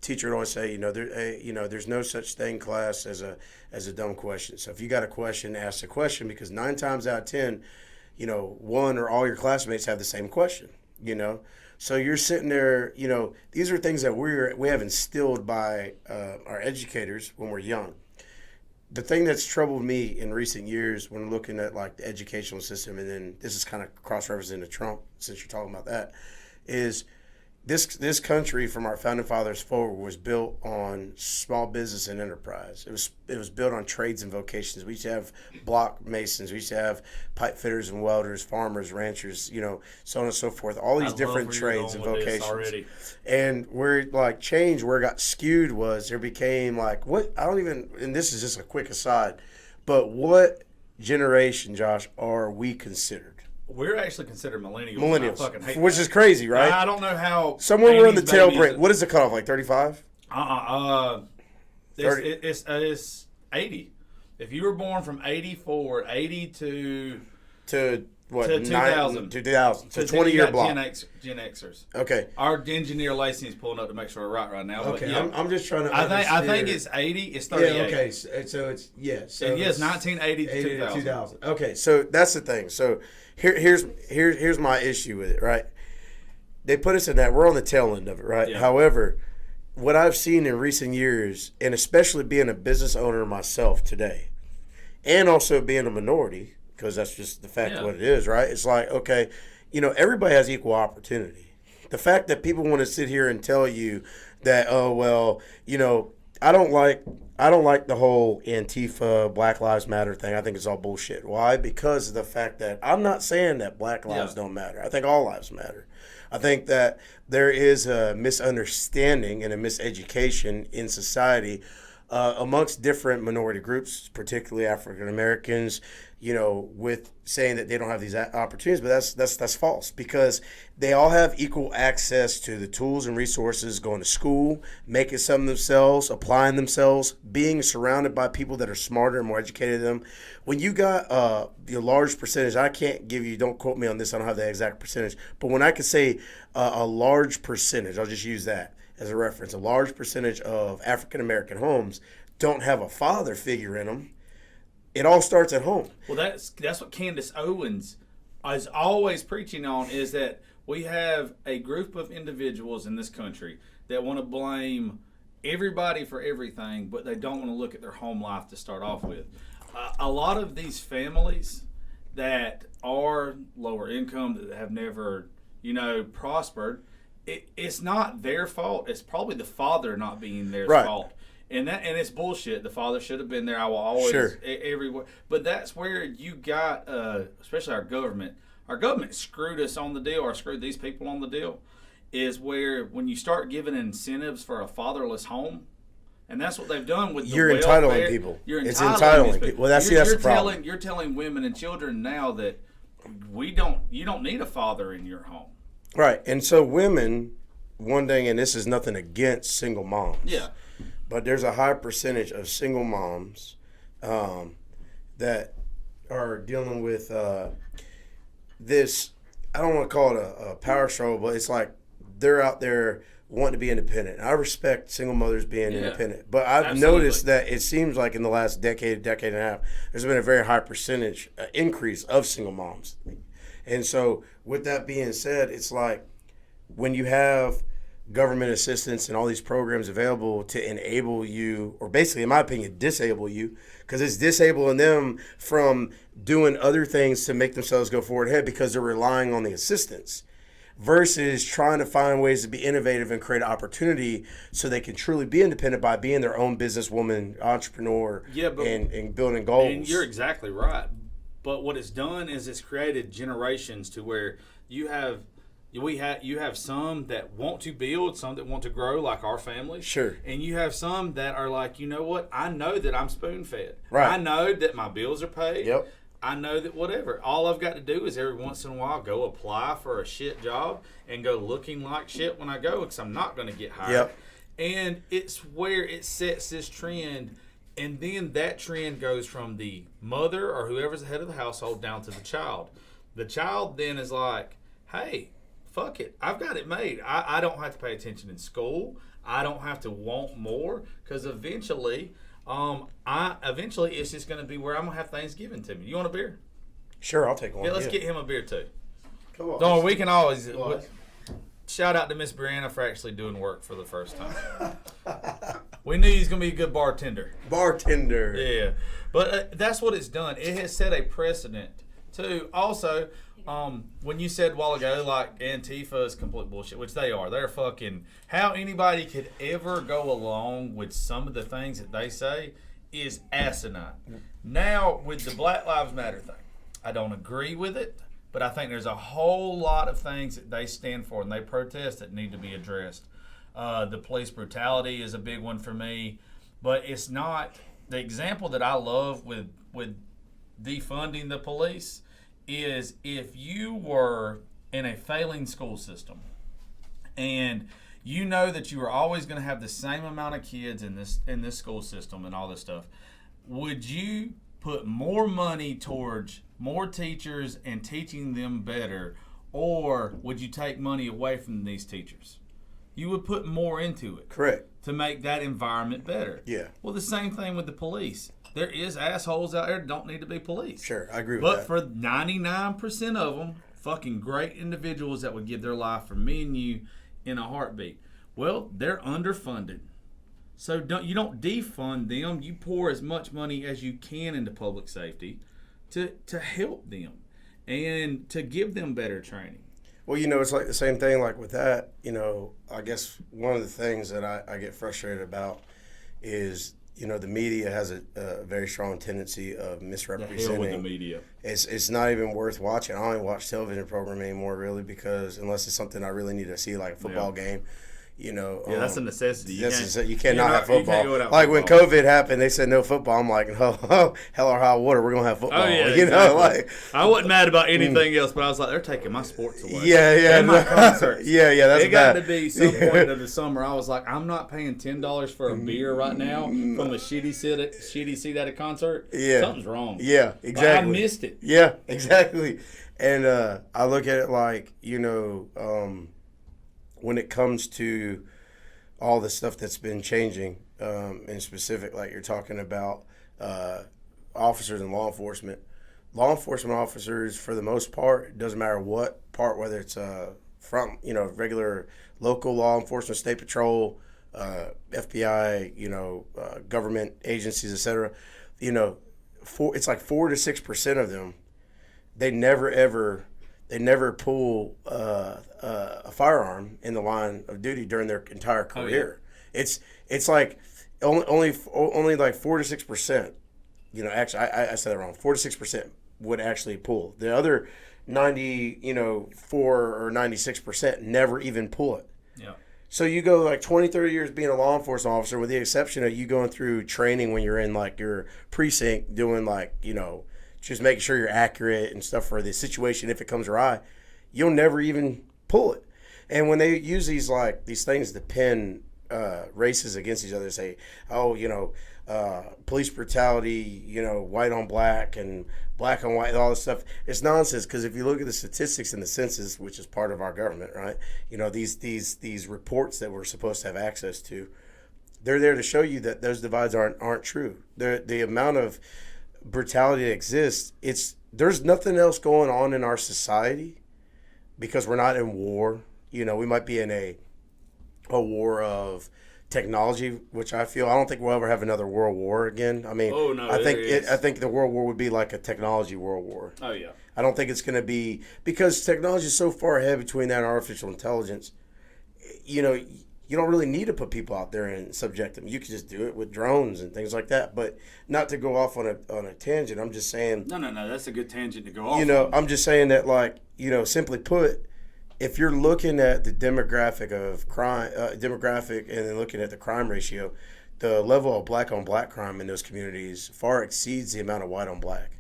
Speaker 2: teacher would always say, there's no such thing, class, as a dumb question. So if you got a question, ask the question, because 9 times out of 10, one or all your classmates have the same question. So you're sitting there. These are things that we have instilled by our educators when we're young. The thing that's troubled me in recent years when looking at like the educational system, and then this is kind of cross-referencing to Trump, since you're talking about that, is this country from our founding fathers forward was built on small business and enterprise. It was built on trades and vocations. We used to have block masons. We used to have pipe fitters and welders, farmers, ranchers, so on and so forth. All these different trades and vocations. And where it where it got skewed was there became and this is just a quick aside, but what generation, Josh, are we considered?
Speaker 1: We're actually considered millennials.
Speaker 2: Millennials,
Speaker 1: I fucking hate
Speaker 2: which
Speaker 1: that.
Speaker 2: is crazy, right?
Speaker 1: I don't know how.
Speaker 2: Somewhere we're in the tail break. What is the cutoff? Like 35?
Speaker 1: It's 80. If you were born from 80 to what?
Speaker 2: To
Speaker 1: 2000.
Speaker 2: 2000. So 20-year block.
Speaker 1: Gen Xers.
Speaker 2: Okay.
Speaker 1: Our engineer Lacey is pulling up to make sure we're right now.
Speaker 2: Okay.
Speaker 1: But yeah,
Speaker 2: I'm just trying to.
Speaker 1: I think it's 80. It's 38.
Speaker 2: Yeah. Okay. So it's So
Speaker 1: and yes, 1980 to
Speaker 2: 2000. Okay. So that's the thing. So here's my issue with it. Right. They put us in that. We're on the tail end of it. Right.
Speaker 1: Yeah.
Speaker 2: However, what I've seen in recent years, and especially being a business owner myself today, and also being a minority, because that's just the fact of what it is, right? It's like, okay, everybody has equal opportunity. The fact that people want to sit here and tell you that, oh, well, I don't like the whole Antifa, Black Lives Matter thing. I think it's all bullshit. Why? Because of the fact that I'm not saying that black lives don't matter. I think all lives matter. I think that there is a misunderstanding and a miseducation in society amongst different minority groups, particularly African Americans, with saying that they don't have these opportunities, but that's false, because they all have equal access to the tools and resources, going to school, making something themselves, applying themselves, being surrounded by people that are smarter and more educated than them. When you got the large percentage, I can't give you, don't quote me on this, I don't have the exact percentage, but when I could say a large percentage, I'll just use that as a reference, a large percentage of African American homes don't have a father figure in them. It all starts at home.
Speaker 1: Well, that's what Candace Owens is always preaching on, is that We have a group of individuals in this country that want to blame everybody for everything, but they don't want to look at their home life to start off with. A lot of these families that are lower income, that have never, prospered, it's not their fault. It's probably the father not being their fault. And it's bullshit. The father should have been there. I will always everywhere. But that's where you got, especially our government. Our government screwed us on the deal, or screwed these people on the deal. Is where when you start giving incentives for a fatherless home, and that's what they've done with the
Speaker 2: you're
Speaker 1: welfare.
Speaker 2: Entitling people.
Speaker 1: It's
Speaker 2: entitling people. Well, that's the problem.
Speaker 1: You're telling women and children now that you don't need a father in your home.
Speaker 2: Right, and so women, one thing, and this is nothing against single moms.
Speaker 1: Yeah.
Speaker 2: But there's a high percentage of single moms that are dealing with this. I don't want to call it a power struggle, but it's like they're out there wanting to be independent. I respect single mothers being independent, but I've noticed that it seems like in the last decade and a half, there's been a very high percentage increase of single moms. And so with that being said, it's like when you have government assistance and all these programs available to enable you, or basically, in my opinion, disable you, because it's disabling them from doing other things to make themselves go forward ahead because they're relying on the assistance, versus trying to find ways to be innovative and create opportunity so they can truly be independent by being their own businesswoman, entrepreneur, and building goals.
Speaker 1: And you're exactly right. But what it's done is it's created generations to where you have some that want to build, some that want to grow, like our family.
Speaker 2: Sure.
Speaker 1: And you have some that are like, you know what? I know that I'm spoon fed.
Speaker 2: Right.
Speaker 1: I know that my bills are paid.
Speaker 2: Yep.
Speaker 1: I know that whatever. All I've got to do is every once in a while go apply for a shit job and go looking like shit when I go, because I'm not going to get hired.
Speaker 2: Yep.
Speaker 1: And it's where it sets this trend. And then that trend goes from the mother or whoever's the head of the household down to the child. The child then is like, hey, fuck it. I've got it made. I don't have to pay attention in school. I don't have to want more, because eventually it's just going to be where I'm going to have things given to me. You want a beer?
Speaker 2: Sure, I'll take one.
Speaker 1: Yeah, let's get him a beer too.
Speaker 2: Come on.
Speaker 1: No, we can always... Shout out to Miss Brianna for actually doing work for the first time. We knew he was going to be a good bartender.
Speaker 2: Bartender.
Speaker 1: Yeah. But that's what it's done. It has set a precedent, too. Also, when you said a while ago, like, Antifa is complete bullshit, which they are. They're fucking... How anybody could ever go along with some of the things that they say is asinine. Now, with the Black Lives Matter thing, I don't agree with it. But I think there's a whole lot of things that they stand for and they protest that need to be addressed. The police brutality is a big one for me. But it's not... The example that I love with defunding the police is if you were in a failing school system and you know that you are always going to have the same amount of kids in this school system and all this stuff, would you put more money towards more teachers and teaching them better, or would you take money away from these teachers? You would put more into it.
Speaker 2: Correct.
Speaker 1: To make that environment better.
Speaker 2: Yeah.
Speaker 1: Well, the same thing with the police. There is assholes out there that don't need to be police.
Speaker 2: Sure, I agree with
Speaker 1: that.
Speaker 2: that.
Speaker 1: But for 99% of them, fucking great individuals that would give their life for me and you in a heartbeat. Well, they're underfunded. So you don't defund them. You pour as much money as you can into public safety to help them and to give them better training.
Speaker 2: Well, it's like the same thing like with that. I guess one of the things that I get frustrated about is, the media has a very strong tendency of misrepresenting.
Speaker 1: The hell with the media.
Speaker 2: It's not even worth watching. I don't even watch television program anymore, really, because unless it's something I really need to see, like a football game.
Speaker 1: That's a necessity.
Speaker 2: You cannot have football.
Speaker 1: You can't go without
Speaker 2: like
Speaker 1: football.
Speaker 2: when COVID happened, they said no football. I'm like, hell or high water, we're gonna have football.
Speaker 1: Oh yeah, exactly. I wasn't mad about anything else, but I was like, they're taking my sports away.
Speaker 2: Yeah.
Speaker 1: And my concerts.
Speaker 2: yeah. That's
Speaker 1: it got to be some point of the summer. I was like, I'm not paying $10 for a beer right now from a shitty seat at a concert.
Speaker 2: Yeah,
Speaker 1: something's wrong.
Speaker 2: Yeah, exactly.
Speaker 1: Like, I missed it.
Speaker 2: Yeah, exactly. And I look at it like when it comes to all the stuff that's been changing, in specific, like you're talking about officers and law enforcement. Law enforcement officers, for the most part, it doesn't matter what part, whether it's from regular local law enforcement, state patrol, FBI, government agencies, etc. It's like 4 to 6% of them. They never pull a firearm in the line of duty during their entire career. Oh, yeah. It's like only like 4 to 6%. Actually, I said that wrong. 4 to 6% would actually pull. The other 4 or 96% never even pull it.
Speaker 3: Yeah.
Speaker 2: So you go like 20, 30 years being a law enforcement officer, with the exception of you going through training when you're in like your precinct, doing like, just making sure you're accurate and stuff for the situation if it comes awry, you'll never even pull it. And when they use these things to pin races against each other, say, police brutality, white on black and black on white, and all this stuff, it's nonsense. Because if you look at the statistics in the census, which is part of our government, right? These reports that we're supposed to have access to, they're there to show you that those divides aren't true. The amount of brutality that exists, there's nothing else going on in our society because we're not in war. We might be in a war of technology, which I don't think we'll ever have another world war again. I mean, I think the world war would be like a technology world war.
Speaker 3: Oh yeah.
Speaker 2: I don't think it's going to be, because technology is so far ahead between that and artificial intelligence. You don't really need to put people out there and subject them. You can just do it with drones and things like that. But not to go off on a tangent. I'm just saying.
Speaker 3: No. That's a good tangent to go off on.
Speaker 2: I'm just saying that, simply put, if you're looking at the demographic of crime, and then looking at the crime ratio, the level of black on black crime in those communities far exceeds the amount of white on black.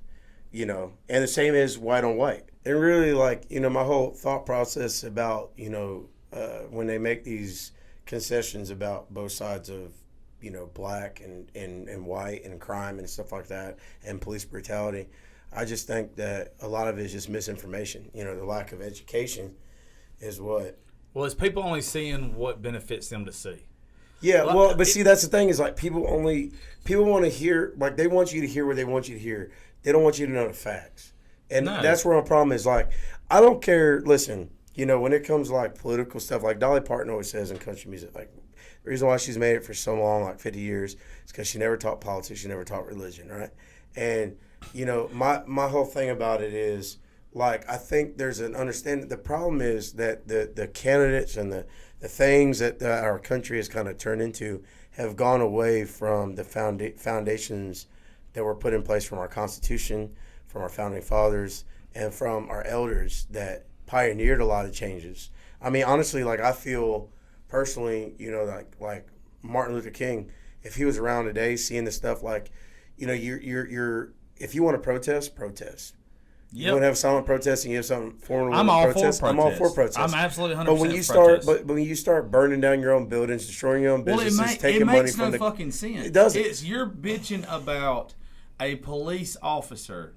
Speaker 2: And the same is white on white. And really, my whole thought process about, when they make these concessions about both sides of, black and white and crime and stuff like that and police brutality, I just think that a lot of it is just misinformation. The lack of education is what.
Speaker 1: Well, it's people only seeing what benefits them to see.
Speaker 2: Yeah, but see, that's the thing is people want to hear, they want you to hear what they want you to hear. They don't want you to know the facts. And that's where my problem is. I don't care. Listen, when it comes to political stuff, like Dolly Parton always says in country music, the reason why she's made it for so long, 50 years, is because she never taught politics, she never taught religion, right? And, my whole thing about it is, I think there's an understanding. The problem is that the candidates and the things that our country has kind of turned into have gone away from the foundations that were put in place from our Constitution, from our founding fathers, and from our elders that pioneered a lot of changes. I mean, honestly, I feel personally, like Martin Luther King, if he was around today, seeing the stuff you're if you want to protest. You want to have silent protesting, you have something formal protest. I'm all for protest.
Speaker 1: I'm absolutely 100%
Speaker 2: but when you start burning down your own buildings, destroying your own businesses, taking money from the...
Speaker 3: It makes no fucking sense.
Speaker 2: It doesn't.
Speaker 3: It's you're bitching about a police officer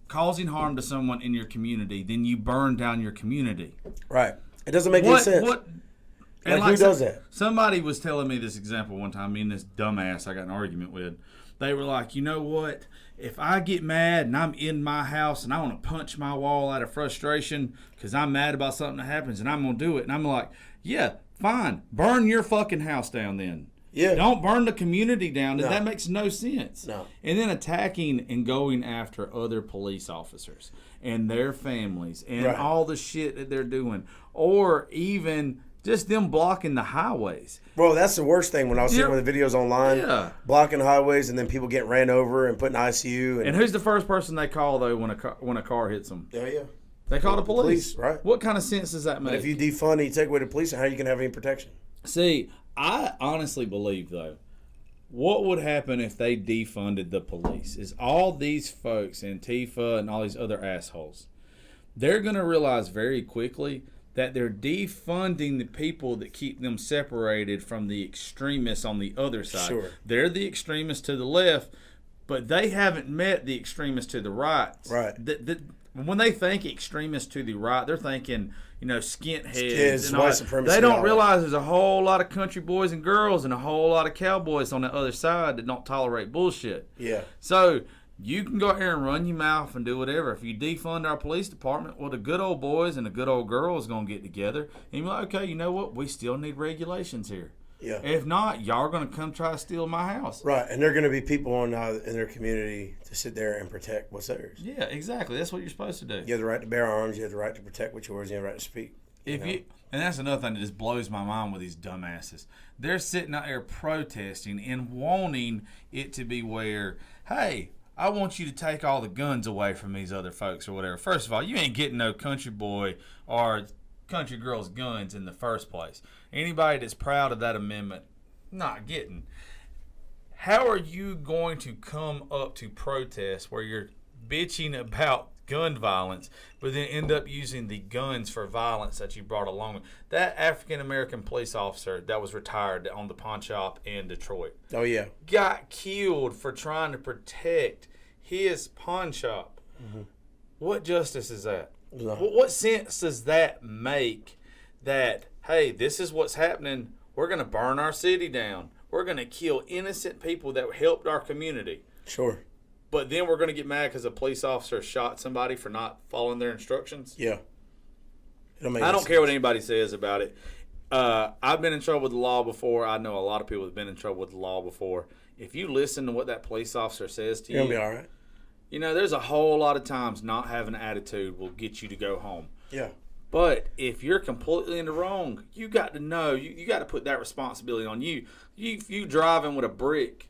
Speaker 3: causing harm to someone in your community, then you burn down your community.
Speaker 2: Right. It doesn't make any sense. Who does that?
Speaker 3: Somebody was telling me this example one time, me and this dumbass I got in an argument with. They were like, you know what? If I get mad and I'm in my house and I want to punch my wall out of frustration because I'm mad about something that happens and I'm going to do it. And I'm like, yeah, fine. Burn your fucking house down then.
Speaker 2: Yeah.
Speaker 3: Don't burn the community down. No. That makes no sense.
Speaker 2: No.
Speaker 3: And then attacking and going after other police officers and their families and all the shit that they're doing. Or even just them blocking the highways.
Speaker 2: Bro, that's the worst thing when I was seeing one of the videos online. Blocking highways and then people get ran over and put in ICU.
Speaker 3: And who's the first person they call, though, when a car hits them?
Speaker 2: Yeah.
Speaker 3: They call the police.
Speaker 2: Right.
Speaker 3: What kind of sense does that make?
Speaker 2: But if you defund and you take away the police, how are you going to have any protection?
Speaker 3: See, I honestly believe, though, what would happen if they defunded the police is all these folks, Antifa and all these other assholes, they're going to realize very quickly that they're defunding the people that keep them separated from the extremists on the other side.
Speaker 2: Sure.
Speaker 3: They're the extremists to the left, but they haven't met the extremists to the right.
Speaker 2: Right.
Speaker 3: When they think extremists to the right, they're thinking, skinheads and
Speaker 2: white supremacy.
Speaker 3: They don't realize there's a whole lot of country boys and girls and a whole lot of cowboys on the other side that don't tolerate bullshit.
Speaker 2: Yeah.
Speaker 3: So You can go out here and run your mouth and do whatever. If you defund our police department, well, the good old boys and the good old girls going to get together and be like, okay, you know what? We still need regulations here.
Speaker 2: Yeah.
Speaker 3: If not, y'all are going to come try to steal my house.
Speaker 2: Right, and there are going to be people in their community to sit there and protect what's theirs.
Speaker 3: Yeah, exactly. That's what you're supposed to do.
Speaker 2: You have the right to bear arms. You have the right to protect what's yours. You have the right to speak.
Speaker 3: And that's another thing that just blows my mind with these dumbasses. They're sitting out there protesting and wanting it to be where, hey, I want you to take all the guns away from these other folks or whatever. First of all, you ain't getting no country boy or country girl's guns in the first place. Anybody that's proud of that amendment, not getting. How are you going to come up to protest where you're bitching about gun violence, but then end up using the guns for violence that you brought along? That African-American police officer that was retired on the pawn shop in Detroit
Speaker 2: Oh, yeah.
Speaker 3: got killed for trying to protect his pawn shop.
Speaker 2: Mm-hmm.
Speaker 3: What justice is that?
Speaker 2: No.
Speaker 3: What sense does that make that, hey, this is what's happening. We're going to burn our city down. We're going to kill innocent people that helped our community.
Speaker 2: Sure.
Speaker 3: But then we're going to get mad because a police officer shot somebody for not following their instructions?
Speaker 2: Yeah.
Speaker 3: I don't care what anybody says about it. I've been in trouble with the law before. I know a lot of people have been in trouble with the law before. If you listen to what that police officer says to
Speaker 2: You're
Speaker 3: you,
Speaker 2: going to be all right.
Speaker 3: you know, there's a whole lot of times not having an attitude will get you to go home.
Speaker 2: Yeah.
Speaker 3: But if you're completely in the wrong, you got to know, you got to put that responsibility on you. If you driving with a brick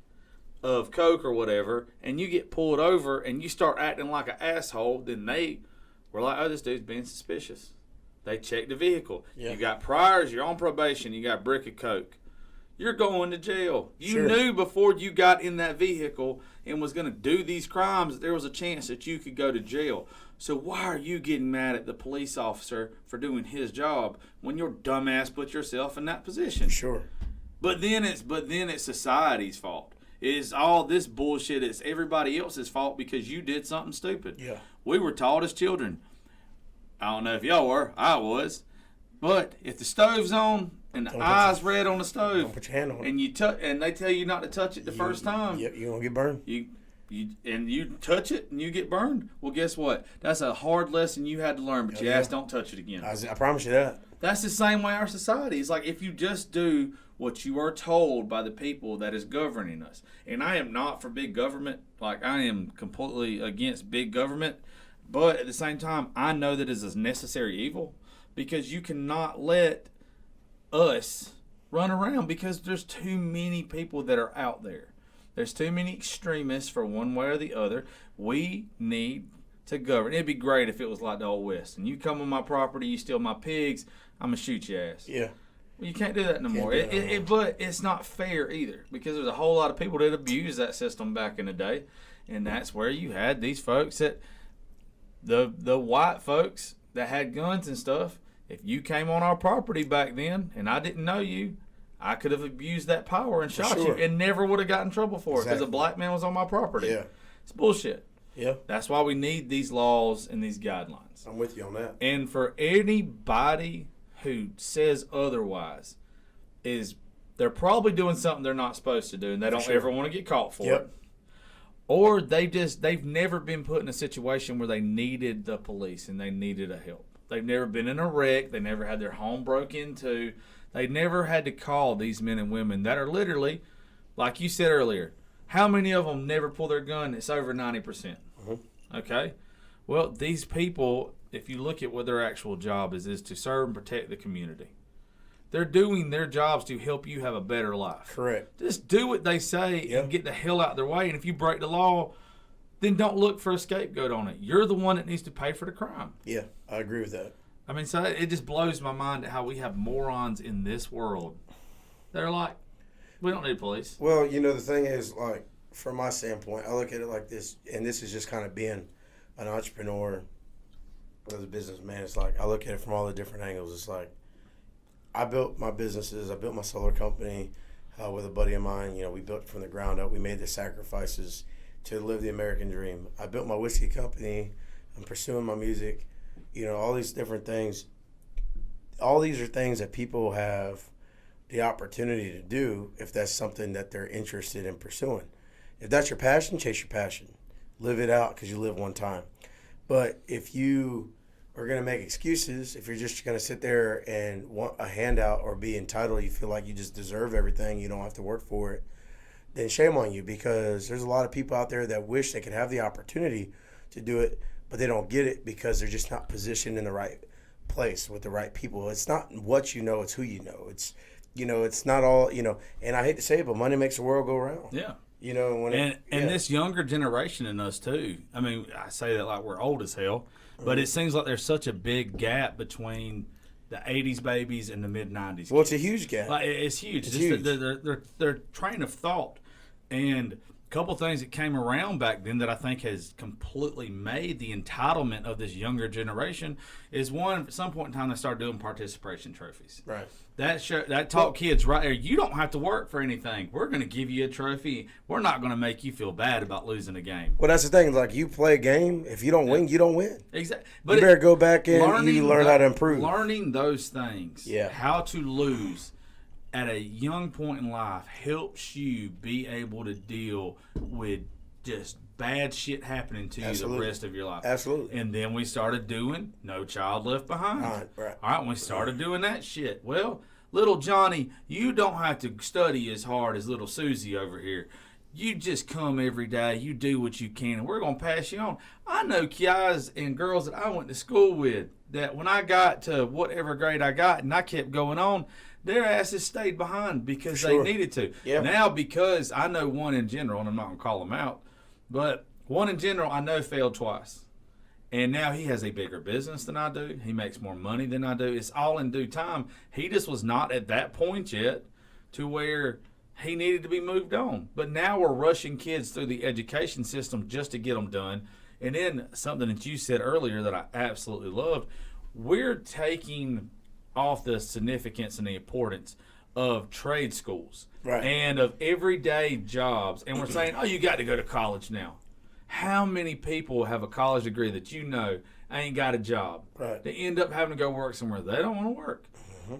Speaker 3: of Coke or whatever, and you get pulled over and you start acting like an asshole, then they were like, oh, this dude's being suspicious. They checked the vehicle.
Speaker 2: Yeah.
Speaker 3: You got priors, you're on probation, you got a brick of Coke. You're going to jail. You
Speaker 2: Sure.
Speaker 3: knew before you got in that vehicle and was going to do these crimes that there was a chance that you could go to jail. So why are you getting mad at the police officer for doing his job when your dumbass put yourself in that position?
Speaker 2: Sure.
Speaker 3: But then it's society's fault. It's all this bullshit. It's everybody else's fault because you did something stupid.
Speaker 2: Yeah.
Speaker 3: We were taught as children. I don't know if y'all were. I was. But if the stove's on and the eye's red on the stove,
Speaker 2: Don't put your hand on it.
Speaker 3: and and they tell you not to touch it the first time,
Speaker 2: Yep, you're going to get burned.
Speaker 3: you touch it and you get burned. Well, guess what? That's a hard lesson you had to learn. But your ass don't touch it again.
Speaker 2: I promise you that.
Speaker 3: That's the same way our society is. Like, if you just do what you are told by the people that is governing us. And I am not for big government. Like, I am completely against big government. But at the same time, I know that it is a necessary evil because you cannot let us run around because there's too many people that are out there. There's too many extremists for one way or the other. We need to govern. It'd be great if it was like the Old West. And you come on my property, you steal my pigs, I'm going to shoot your ass.
Speaker 2: Yeah.
Speaker 3: Well, you can't do that no more.
Speaker 2: do that no more.
Speaker 3: But it's not fair either because there's a whole lot of people that abused that system back in the day. And that's where you had these folks that, the white folks that had guns and stuff. If you came on our property back then and I didn't know you, I could have abused that power and shot
Speaker 2: sure.
Speaker 3: you and never would have got in trouble for it because a
Speaker 2: Exactly.
Speaker 3: black man was on my property.
Speaker 2: Yeah.
Speaker 3: It's bullshit.
Speaker 2: Yeah.
Speaker 3: That's why we need these laws and these guidelines.
Speaker 2: I'm with you on that.
Speaker 3: And for anybody who says otherwise, they're probably doing something they're not supposed to do, and they don't
Speaker 2: sure.
Speaker 3: ever want to get caught for
Speaker 2: Yep.
Speaker 3: it. Or they've never been put in a situation where they needed the police and they needed a help. They've never been in a wreck. They never had their home broke into. They never had to call these men and women that are literally, like you said earlier, how many of them never pull their gun? It's over 90%.
Speaker 2: Mm-hmm.
Speaker 3: Okay? Well, these people, if you look at what their actual job is to serve and protect the community. They're doing their jobs to help you have a better life.
Speaker 2: Correct.
Speaker 3: Just do what they say
Speaker 2: Yep.
Speaker 3: and get the hell out of their way. And if you break the law, then don't look for a scapegoat on it. You're the one that needs to pay for the crime.
Speaker 2: Yeah, I agree with that.
Speaker 3: I mean, so it just blows my mind at how we have morons in this world. They're like, we don't need police.
Speaker 2: Well, you know, the thing is, like, from my standpoint, I look at it like this, and this is just kind of being an entrepreneur as a businessman. It's like, I look at it from all the different angles. It's like, I built my businesses. I built my solar company with a buddy of mine. You know, we built it from the ground up. We made the sacrifices to live the American dream. I built my whiskey company. I'm pursuing my music. You know, all these different things. All these are things that people have the opportunity to do if that's something that they're interested in pursuing. If that's your passion, chase your passion. live it out because you live one time. But if you are going to make excuses, if you're just going to sit there and want a handout or be entitled, you feel like you just deserve everything, you don't have to work for it, then shame on you, because there's a lot of people out there that wish they could have the opportunity to do it, but they don't get it because they're just not positioned in the right place with the right people. It's not what you know, it's who you know. It's not all, and I hate to say it, but money makes the world go round.
Speaker 3: Yeah.
Speaker 2: And
Speaker 3: this younger generation in us too. I mean, I say that like we're old as hell, but it seems like there's such a big gap between the '80s babies and the mid '90s.
Speaker 2: Well, it's a huge gap.
Speaker 3: Like, it's huge.
Speaker 2: It's
Speaker 3: just
Speaker 2: huge.
Speaker 3: Their train of thought, and a couple things that came around back then that I think has completely made the entitlement of this younger generation is, one, at some point in time they started doing participation trophies.
Speaker 2: Right.
Speaker 3: That taught kids right there, you don't have to work for anything. We're going to give you a trophy. We're not going to make you feel bad about losing a game.
Speaker 2: Well, that's the thing. Like, you play a game, if you don't win, you don't win.
Speaker 3: Exactly.
Speaker 2: You better go back in and you learn how to improve.
Speaker 3: Learning those things,
Speaker 2: Yeah.
Speaker 3: how to lose at a young point in life, helps you be able to deal with just bad shit happening to you
Speaker 2: Absolutely.
Speaker 3: the rest of your life.
Speaker 2: Absolutely.
Speaker 3: And then we started doing No Child Left Behind.
Speaker 2: Right.
Speaker 3: All right, we started doing that shit. Well, little Johnny, you don't have to study as hard as little Susie over here. You just come every day. You do what you can, and we're going to pass you on. I know guys and girls that I went to school with that when I got to whatever grade I got and I kept going on, their asses stayed behind because
Speaker 2: Sure.
Speaker 3: they needed to.
Speaker 2: Yeah.
Speaker 3: Now, because I know one in general, and I'm not going to call them out, but one in general I know failed twice. And now he has a bigger business than I do. He makes more money than I do. It's all in due time. He just was not at that point yet to where he needed to be moved on. But now we're rushing kids through the education system just to get them done. And then something that you said earlier that I absolutely loved, we're taking off the significance and the importance of trade schools
Speaker 2: Right.
Speaker 3: and of everyday jobs. And we're saying, oh, you got to go to college now. How many people have a college degree that you know ain't got a job?
Speaker 2: Right.
Speaker 3: They end up having to go work somewhere they don't want to work.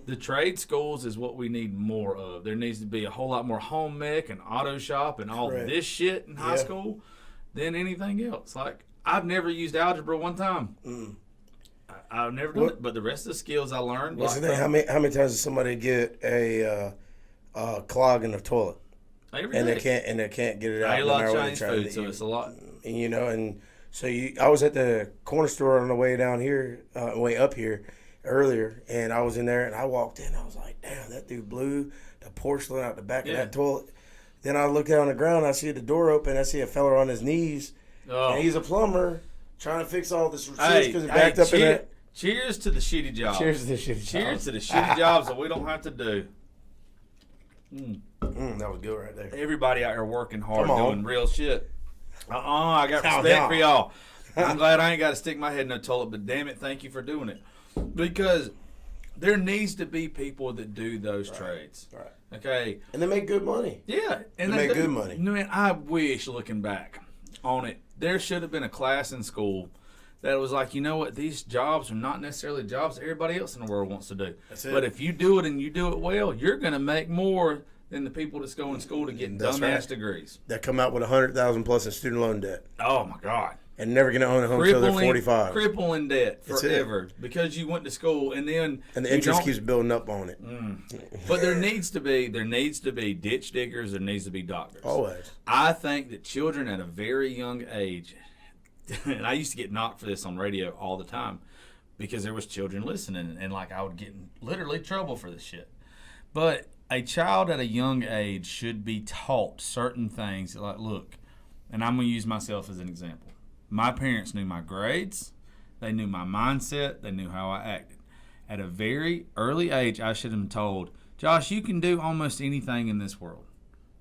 Speaker 3: The trade schools is what we need more of. There needs to be a whole lot more home mech and auto shop and all
Speaker 2: Correct.
Speaker 3: this shit in high
Speaker 2: Yeah.
Speaker 3: school than anything else. Like, I've never used algebra one time. I've never done it, but the rest of the skills I learned.
Speaker 2: What's the
Speaker 3: like,
Speaker 2: thing? How many times does somebody get a clog in the toilet
Speaker 3: every
Speaker 2: and
Speaker 3: day.
Speaker 2: they can't get it
Speaker 3: I
Speaker 2: out?
Speaker 3: eat a
Speaker 2: no
Speaker 3: lot
Speaker 2: matter
Speaker 3: of
Speaker 2: what they
Speaker 3: Chinese
Speaker 2: try to
Speaker 3: food, so
Speaker 2: do.
Speaker 3: it's a lot.
Speaker 2: And so I was at the corner store on the way down here, way up here earlier, and I was in there and I walked in. I was like, damn, that dude blew the porcelain out the back of that toilet. Then I look down on the ground. I see the door open. I see a fella on his knees, and he's a plumber trying to fix all this shit because it backed up in that.
Speaker 3: Cheers to the shitty jobs.
Speaker 2: Cheers to the shitty
Speaker 3: Cheers
Speaker 2: jobs.
Speaker 3: to the shitty jobs that we don't have to do.
Speaker 2: That was good right there.
Speaker 3: Everybody out here working hard,
Speaker 2: Come on.
Speaker 3: doing real shit. I got
Speaker 2: Calm
Speaker 3: respect
Speaker 2: down.
Speaker 3: for y'all. I'm glad I ain't got to stick my head in no toilet, but damn it, thank you for doing it. Because there needs to be people that do those trades.
Speaker 2: Right.
Speaker 3: Okay?
Speaker 2: And they make good money.
Speaker 3: Yeah. And
Speaker 2: They make
Speaker 3: do.
Speaker 2: good money.
Speaker 3: Man, I wish, looking back on it, there should have been a class in school that was like, you know what, these jobs are not necessarily jobs that everybody else in the world wants to do.
Speaker 2: That's it.
Speaker 3: But if you do it and you do it well, you're going to make more than the people that's going to school to get
Speaker 2: That's
Speaker 3: dumbass
Speaker 2: right.
Speaker 3: degrees.
Speaker 2: That come out with $100,000 plus in student loan debt
Speaker 3: Oh, my God.
Speaker 2: and never gonna own a home until they're 45.
Speaker 3: Crippling debt
Speaker 2: That's it.
Speaker 3: forever because you went to school and then
Speaker 2: And the
Speaker 3: you
Speaker 2: interest
Speaker 3: don't-
Speaker 2: keeps building up on it.
Speaker 3: But there needs to be ditch diggers. There needs to be doctors.
Speaker 2: Always.
Speaker 3: I think that children at a very young age, and I used to get knocked for this on radio all the time because there was children listening, and like I would get in literally trouble for this shit. But a child at a young age should be taught certain things. Like, look, and I'm going to use myself as an example. My parents knew my grades. They knew my mindset. They knew how I acted. At a very early age, I should have been told, Josh, you can do almost anything in this world,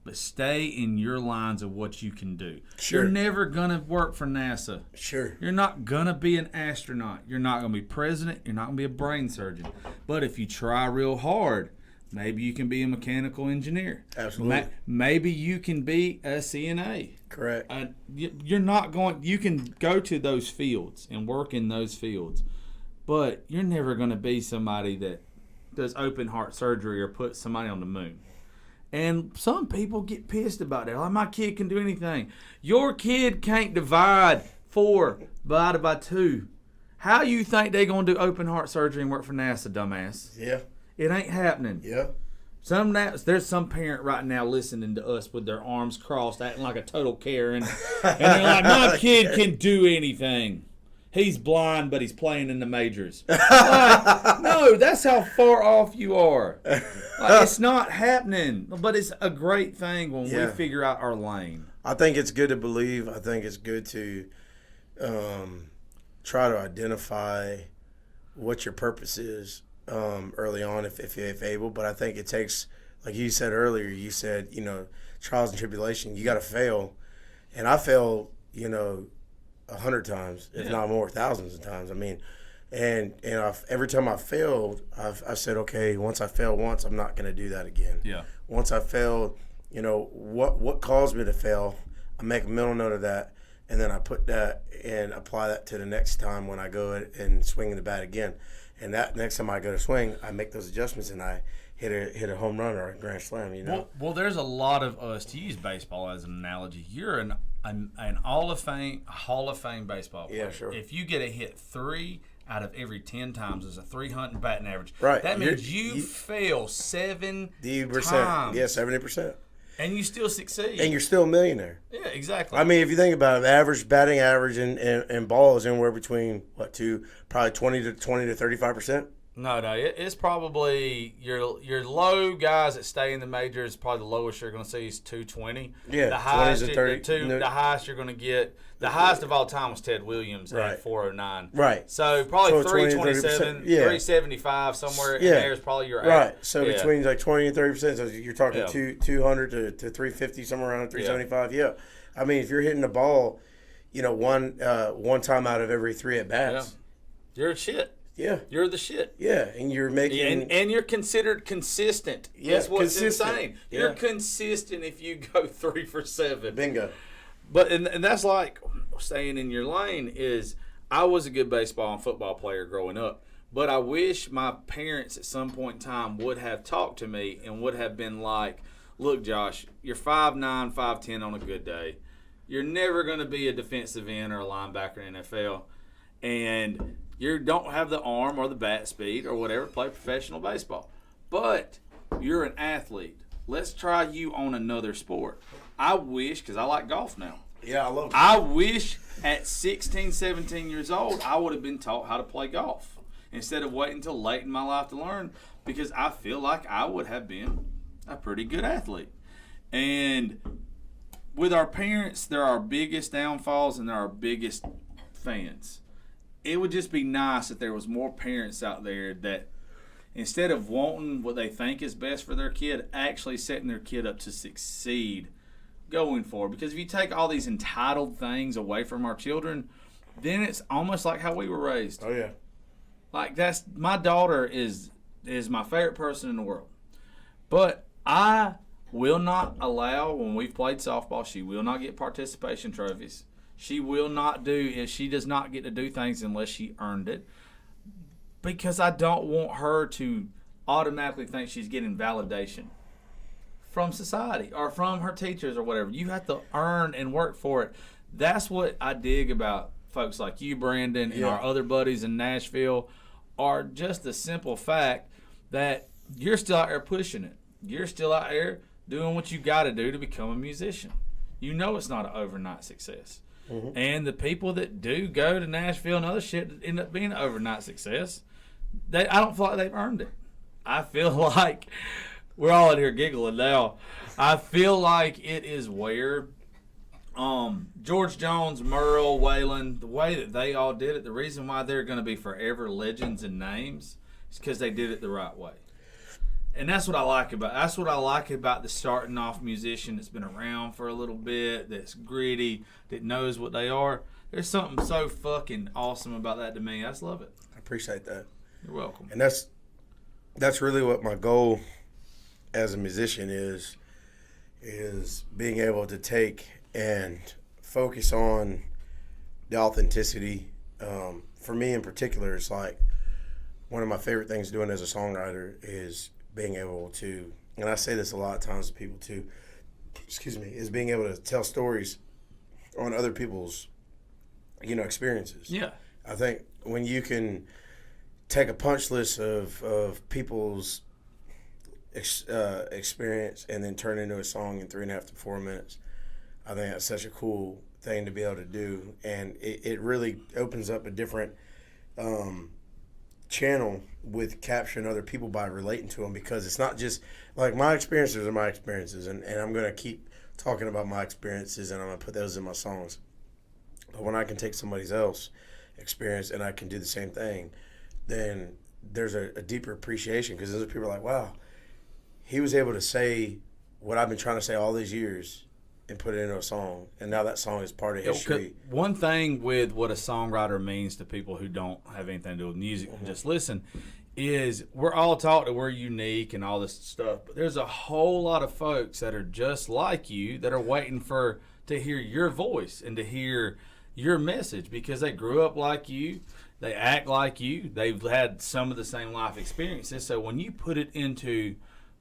Speaker 3: but stay in your lines of what you can do.
Speaker 2: Sure.
Speaker 3: You're never going to work for NASA.
Speaker 2: Sure.
Speaker 3: You're not going to be an astronaut. You're not going to be president. You're not going to be a brain surgeon. But if you try real hard, maybe you can be a mechanical engineer.
Speaker 2: Absolutely.
Speaker 3: Maybe you can be a CNA.
Speaker 2: Correct.
Speaker 3: You're not going. You can go to those fields and work in those fields, but you're never going to be somebody that does open heart surgery or put somebody on the moon. And some people get pissed about that. Like, my kid can do anything. Your kid can't divide 4 divided by 2. How you think they going to do open heart surgery and work for NASA, dumbass?
Speaker 2: Yeah.
Speaker 3: It ain't happening.
Speaker 2: Yeah.
Speaker 3: There's some parent right now listening to us with their arms crossed, acting like a total Karen. And they're like, my kid can do anything. He's blind, but he's playing in the majors. Like, no, that's how far off you are. Like, it's not happening. But it's a great thing when we figure out our lane.
Speaker 2: I think it's good to believe. I think it's good to try to identify what your purpose is early on if able. But I think it takes, like you said earlier, you said, trials and tribulation, you got to fail. And I failed, 100 times, if not more, thousands of times. I mean, and every time I failed, I said, okay, once I failed once, I'm not going to do that again.
Speaker 3: Yeah.
Speaker 2: Once I failed, what caused me to fail, I make a mental note of that, and then I put that and apply that to the next time when I go and swing the bat again. And that next time I go to swing, I make those adjustments and I hit a home run or a grand slam.
Speaker 3: Well, there's a lot of us, to use baseball as an analogy. You're an Hall of Fame baseball player.
Speaker 2: Yeah, sure.
Speaker 3: If you get a hit 3 out of every 10 times, there's a 300 batting average.
Speaker 2: Right.
Speaker 3: That means you fail 70%
Speaker 2: times. Yeah, 70%.
Speaker 3: And you still succeed.
Speaker 2: And you're still a millionaire.
Speaker 3: Yeah, exactly.
Speaker 2: I mean, if you think about it, average batting average and ball is anywhere between probably 20 to 35%.
Speaker 3: No, it's probably your low guys that stay in the majors. Probably the lowest you're going to see is 220.
Speaker 2: Yeah,
Speaker 3: the highest,
Speaker 2: 20 to 30.
Speaker 3: The highest you're going to get. The highest of all time was Ted Williams
Speaker 2: right.
Speaker 3: at 409.
Speaker 2: Right.
Speaker 3: So probably
Speaker 2: 327,
Speaker 3: 327, 375 somewhere in there is probably your
Speaker 2: right. So between like 20 and 30%, so you're talking 200 to 350, somewhere around 375. Yeah. I mean, if you're hitting the ball, one time out of every 3 at bats,
Speaker 3: you're shit.
Speaker 2: Yeah.
Speaker 3: You're the shit.
Speaker 2: Yeah, and you're making...
Speaker 3: And you're considered consistent.
Speaker 2: Yeah,
Speaker 3: that's what's
Speaker 2: consistent.
Speaker 3: insane.
Speaker 2: Yeah.
Speaker 3: You're consistent if you go 3 for 7.
Speaker 2: Bingo.
Speaker 3: But and that's like staying in your lane is I was a good baseball and football player growing up. But I wish my parents at some point in time would have talked to me and would have been like, look, Josh, you're 5'9", 5'10" on a good day. You're never going to be a defensive end or a linebacker in the NFL. And... you don't have the arm or the bat speed or whatever to play professional baseball. But you're an athlete. Let's try you on another sport. I wish, because I like golf now.
Speaker 2: Yeah, I love it.
Speaker 3: I wish at 16, 17 years old, I would have been taught how to play golf instead of waiting until late in my life to learn, because I feel like I would have been a pretty good athlete. And with our parents, they're our biggest downfalls and they're our biggest fans. It would just be nice if there was more parents out there that instead of wanting what they think is best for their kid, actually setting their kid up to succeed going forward. Because if you take all these entitled things away from our children, then it's almost like how we were raised.
Speaker 2: Oh, yeah.
Speaker 3: Like, my daughter is my favorite person in the world. But I will not allow, when we've played softball, she will not get participation trophies. She will not she does not get to do things unless she earned it, because I don't want her to automatically think she's getting validation from society or from her teachers or whatever. You have to earn and work for it. That's what I dig about folks like you, Brandon, and our other buddies in Nashville, are just the simple fact that you're still out there pushing it. You're still out there doing what you got to do to become a musician. You know it's not an overnight success. Mm-hmm. And the people that do go to Nashville and other shit end up being an overnight success, I don't feel like they've earned it. I feel like we're all in here giggling now. I feel like it is where George Jones, Merle, Waylon, the way that they all did it, the reason why they're going to be forever legends and names is because they did it the right way. And that's what I like about the starting off musician that's been around for a little bit, that's gritty, that knows what they are. There's something so fucking awesome about that to me. I just love it.
Speaker 2: I appreciate that.
Speaker 3: You're welcome.
Speaker 2: And that's really what my goal as a musician is being able to take and focus on the authenticity. For me in particular, it's like one of my favorite things doing as a songwriter is being able to, and I say this a lot of times to people too, excuse me, is being able to tell stories on other people's, experiences.
Speaker 3: Yeah.
Speaker 2: I think when you can take a punch list of people's experience and then turn it into a song in 3.5 to 4 minutes, I think that's such a cool thing to be able to do, and it really opens up a different channel with capturing other people by relating to them, because it's not just like my experiences are my experiences, and I'm going to keep talking about my experiences, and I'm going to put those in my songs. But when I can take somebody else's experience and I can do the same thing, then there's a deeper appreciation, because those people are like, wow, he was able to say what I've been trying to say all these years and put it into a song, and now that song is part of history.
Speaker 3: One thing with what a songwriter means to people who don't have anything to do with music, just listen, is we're all taught that we're unique and all this stuff, but there's a whole lot of folks that are just like you that are waiting to hear your voice and to hear your message, because they grew up like you, they act like you, they've had some of the same life experiences. So when you put it into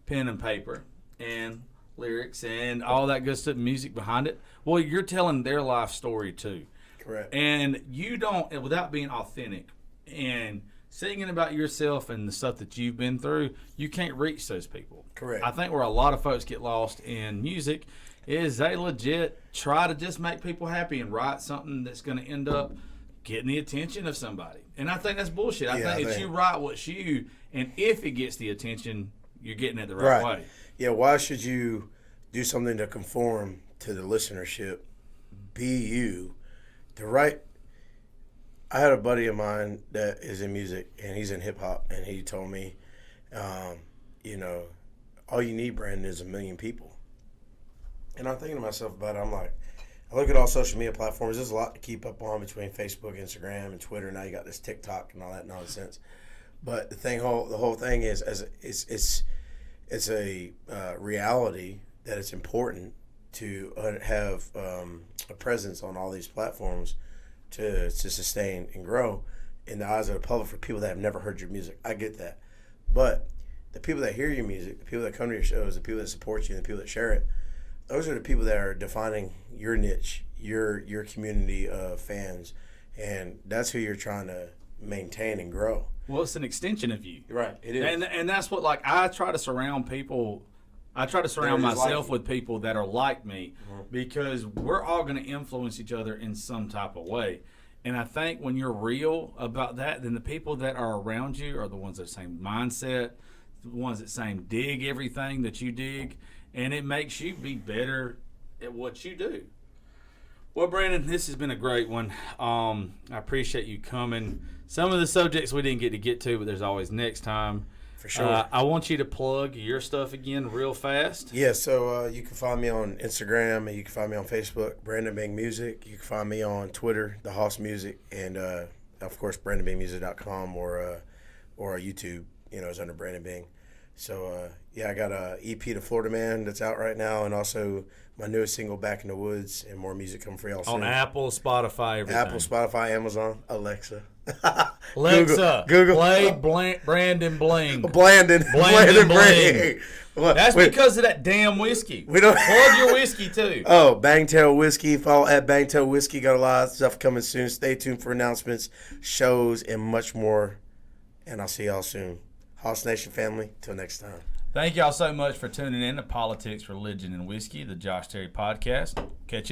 Speaker 3: pen and paper and lyrics and all that good stuff, music behind it, well, you're telling their life story too.
Speaker 2: Correct.
Speaker 3: And you don't, without being authentic and singing about yourself and the stuff that you've been through, you can't reach those people.
Speaker 2: Correct.
Speaker 3: I think where a lot of folks get lost in music is they legit try to just make people happy and write something that's going to end up getting the attention of somebody. And I think that's bullshit. I think it's you write what's you, and if it gets the attention, you're getting it the right way.
Speaker 2: Yeah, why should you do something to conform to the listenership? Be you. I had a buddy of mine that is in music, and he's in hip-hop, and he told me, all you need, Brandon, is 1 million people. And I'm thinking to myself about it. I'm like, I look at all social media platforms. There's a lot to keep up on between Facebook, Instagram, and Twitter. Now you got this TikTok and all that nonsense. But the whole thing is, it's a reality that it's important to have a presence on all these platforms to sustain and grow in the eyes of the public for people that have never heard your music. I get that. But the people that hear your music, the people that come to your shows, the people that support you, and the people that share it, those are the people that are defining your niche, your community of fans, and that's who you're trying to maintain and grow.
Speaker 3: Well, it's an extension of you.
Speaker 2: Right, it is.
Speaker 3: And that's what, like, I try to surround myself with people that are like me, because we're all going to influence each other in some type of way. And I think when you're real about that, then the people that are around you are the ones that same mindset, the ones that same dig everything that you dig, and it makes you be better at what you do. Well, Brandon, this has been a great one. I appreciate you coming. Some of the subjects we didn't get to, but there's always next time.
Speaker 2: For sure.
Speaker 3: I want you to plug your stuff again real fast.
Speaker 2: Yeah, so you can find me on Instagram, and you can find me on Facebook, Brandon Bing Music. You can find me on Twitter, The Hoss Music, and of course, BrandonBingMusic.com or YouTube, is under Brandon Bing. So, I got a EP to Florida Man that's out right now, and also my newest single, Back in the Woods, and more music coming for y'all soon.
Speaker 3: On Apple, Spotify, everything.
Speaker 2: Apple, Spotify, Amazon, Alexa.
Speaker 3: Alexa,
Speaker 2: Google.
Speaker 3: Play Brandon Bling.
Speaker 2: Blandon Bling.
Speaker 3: That's because of that damn whiskey.
Speaker 2: We don't
Speaker 3: plug your whiskey too.
Speaker 2: Oh, Bangtail Whiskey. Follow at Bangtail Whiskey. Got a lot of stuff coming soon. Stay tuned for announcements, shows, and much more. And I'll see y'all soon. Hoss Nation family. Till next time.
Speaker 3: Thank y'all so much for tuning in to Politics, Religion, and Whiskey, the Josh Terry podcast. Catch you.